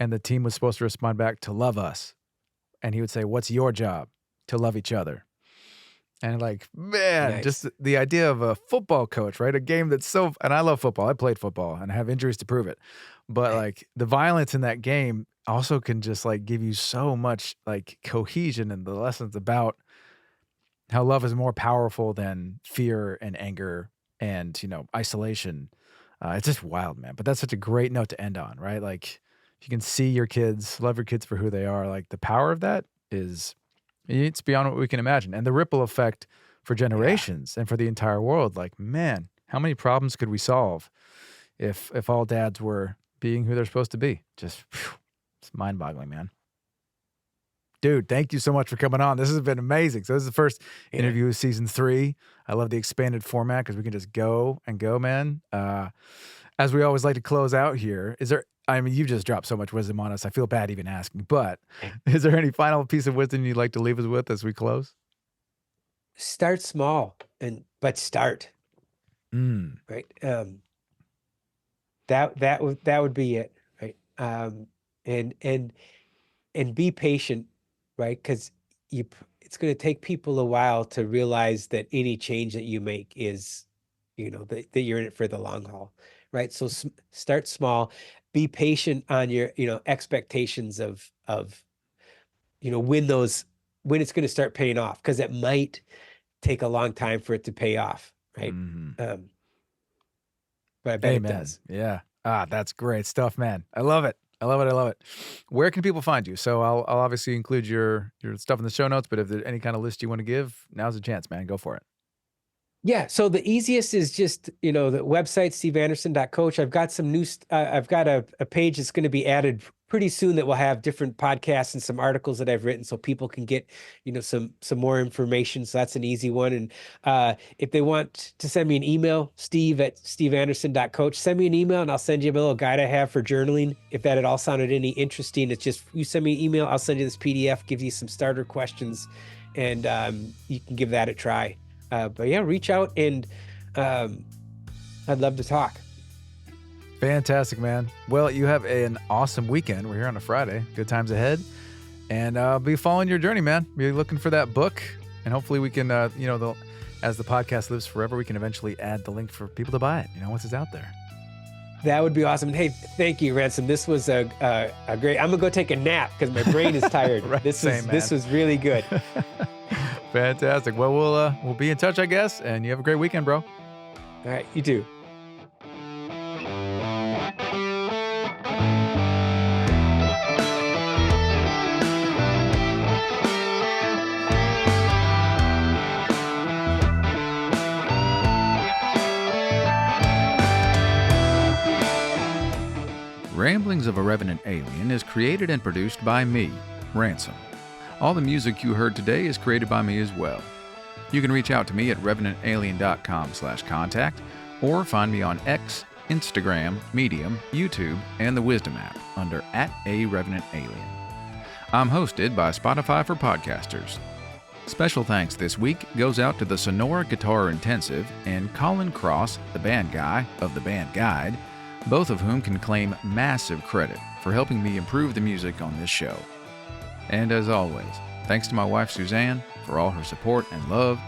And the team was supposed to respond back to love us. And he would say, what's your job? To love each other. And like, man, just Nice. the idea of a football coach, right? A game that's so, and I love football. I played football and I have injuries to prove it. But Right. like the violence in that game also can just like give you so much like cohesion and the lessons about how love is more powerful than fear and anger and, isolation. It's just wild, man. But that's such a great note to end on, right? Like if you can see your kids, love your kids for who they are, like the power of that is it's beyond what we can imagine. And the ripple effect for Yeah. generations and for the entire world, like, man, how many problems could we solve if all dads were being who they're supposed to be? Just phew, it's mind-boggling, man. Dude, thank you so much for coming on. This has been amazing. So this is the first Yeah. interview of season 3. I love the expanded format because we can just go and go, man. As we always like to close out here, I mean, you've just dropped so much wisdom on us. I feel bad even asking, but is there any final piece of wisdom you'd like to leave us with as we close? Start small, but start, Mm, right? That would be it, right? And be patient, right? Because it's going to take people a while to realize that any change that you make is that you're in it for the long haul, right? So start small, be patient on your, expectations of, when it's going to start paying off, because it might take a long time for it to pay off, right? Mm-hmm. Um, but I bet it Amen. does. Yeah. That's great stuff, man. I love it. I love it. I love it. Where can people find you? So I'll obviously include your stuff in the show notes, but if there's any kind of list you want to give, now's the chance, man. Go for it. Yeah, so the easiest is just, the website, steveanderson.coach. I've got some I've got a page that's going to be added pretty soon that will have different podcasts and some articles that I've written so people can get, some more information. So that's an easy one. And if they want to send me an email, steve@steveanderson.coach, send me an email and I'll send you a little guide I have for journaling. If that at all sounded any interesting, it's just, you send me an email, I'll send you this PDF, give you some starter questions, and you can give that a try. But yeah, reach out and I'd love to talk. Fantastic, man. Well, you have an awesome weekend. We're here on a Friday. Good times ahead. And be following your journey, man. Be looking for that book. And hopefully we can, as the podcast lives forever, we can eventually add the link for people to buy it, once it's out there. That would be awesome. Hey, thank you, Ransom. This was a great. I'm gonna go take a nap because my brain is tired. Right, this man. was really good. Fantastic. Well, we'll be in touch, I guess. And you have a great weekend, bro. All right, you too. Ramblings of a Revenant Alien is created and produced by me, Ransom. All the music you heard today is created by me as well. You can reach out to me at revenantalien.com/contact or find me on X, Instagram, Medium, YouTube, and the Wisdom app under @ARevenantAlien. I'm hosted by Spotify for Podcasters. Special thanks this week goes out to the Sonora Guitar Intensive and Colin Cross, the band guy of the Band Guide, both of whom can claim massive credit for helping me improve the music on this show. And as always, thanks to my wife Suzanne for all her support and love,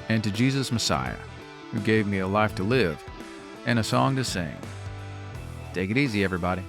and to Jesus Messiah, who gave me a life to live and a song to sing. Take it easy, everybody.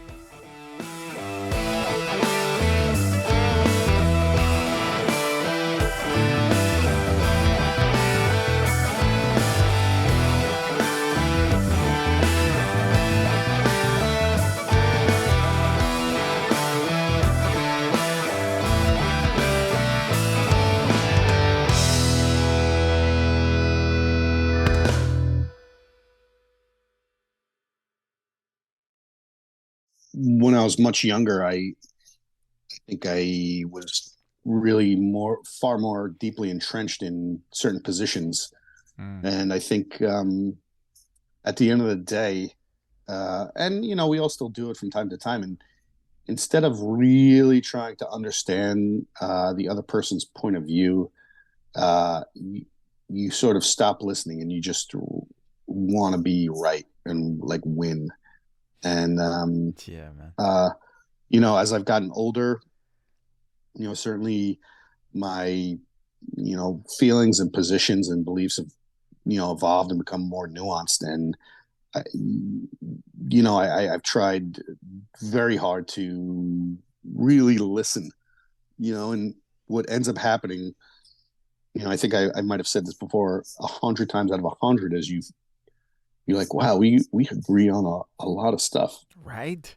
When I was much younger, I think I was really far more deeply entrenched in certain positions. And I think at the end of the day, and we all still do it from time to time. And instead of really trying to understand the other person's point of view, you sort of stop listening and you just want to be right and like win. And Yeah, man. as I've gotten older, certainly my feelings and positions and beliefs have evolved and become more nuanced. And I've tried very hard to really listen. And what ends up happening, I think I might have said this before, 100 times out of 100 is you're like, wow, we agree on a lot of stuff. Right.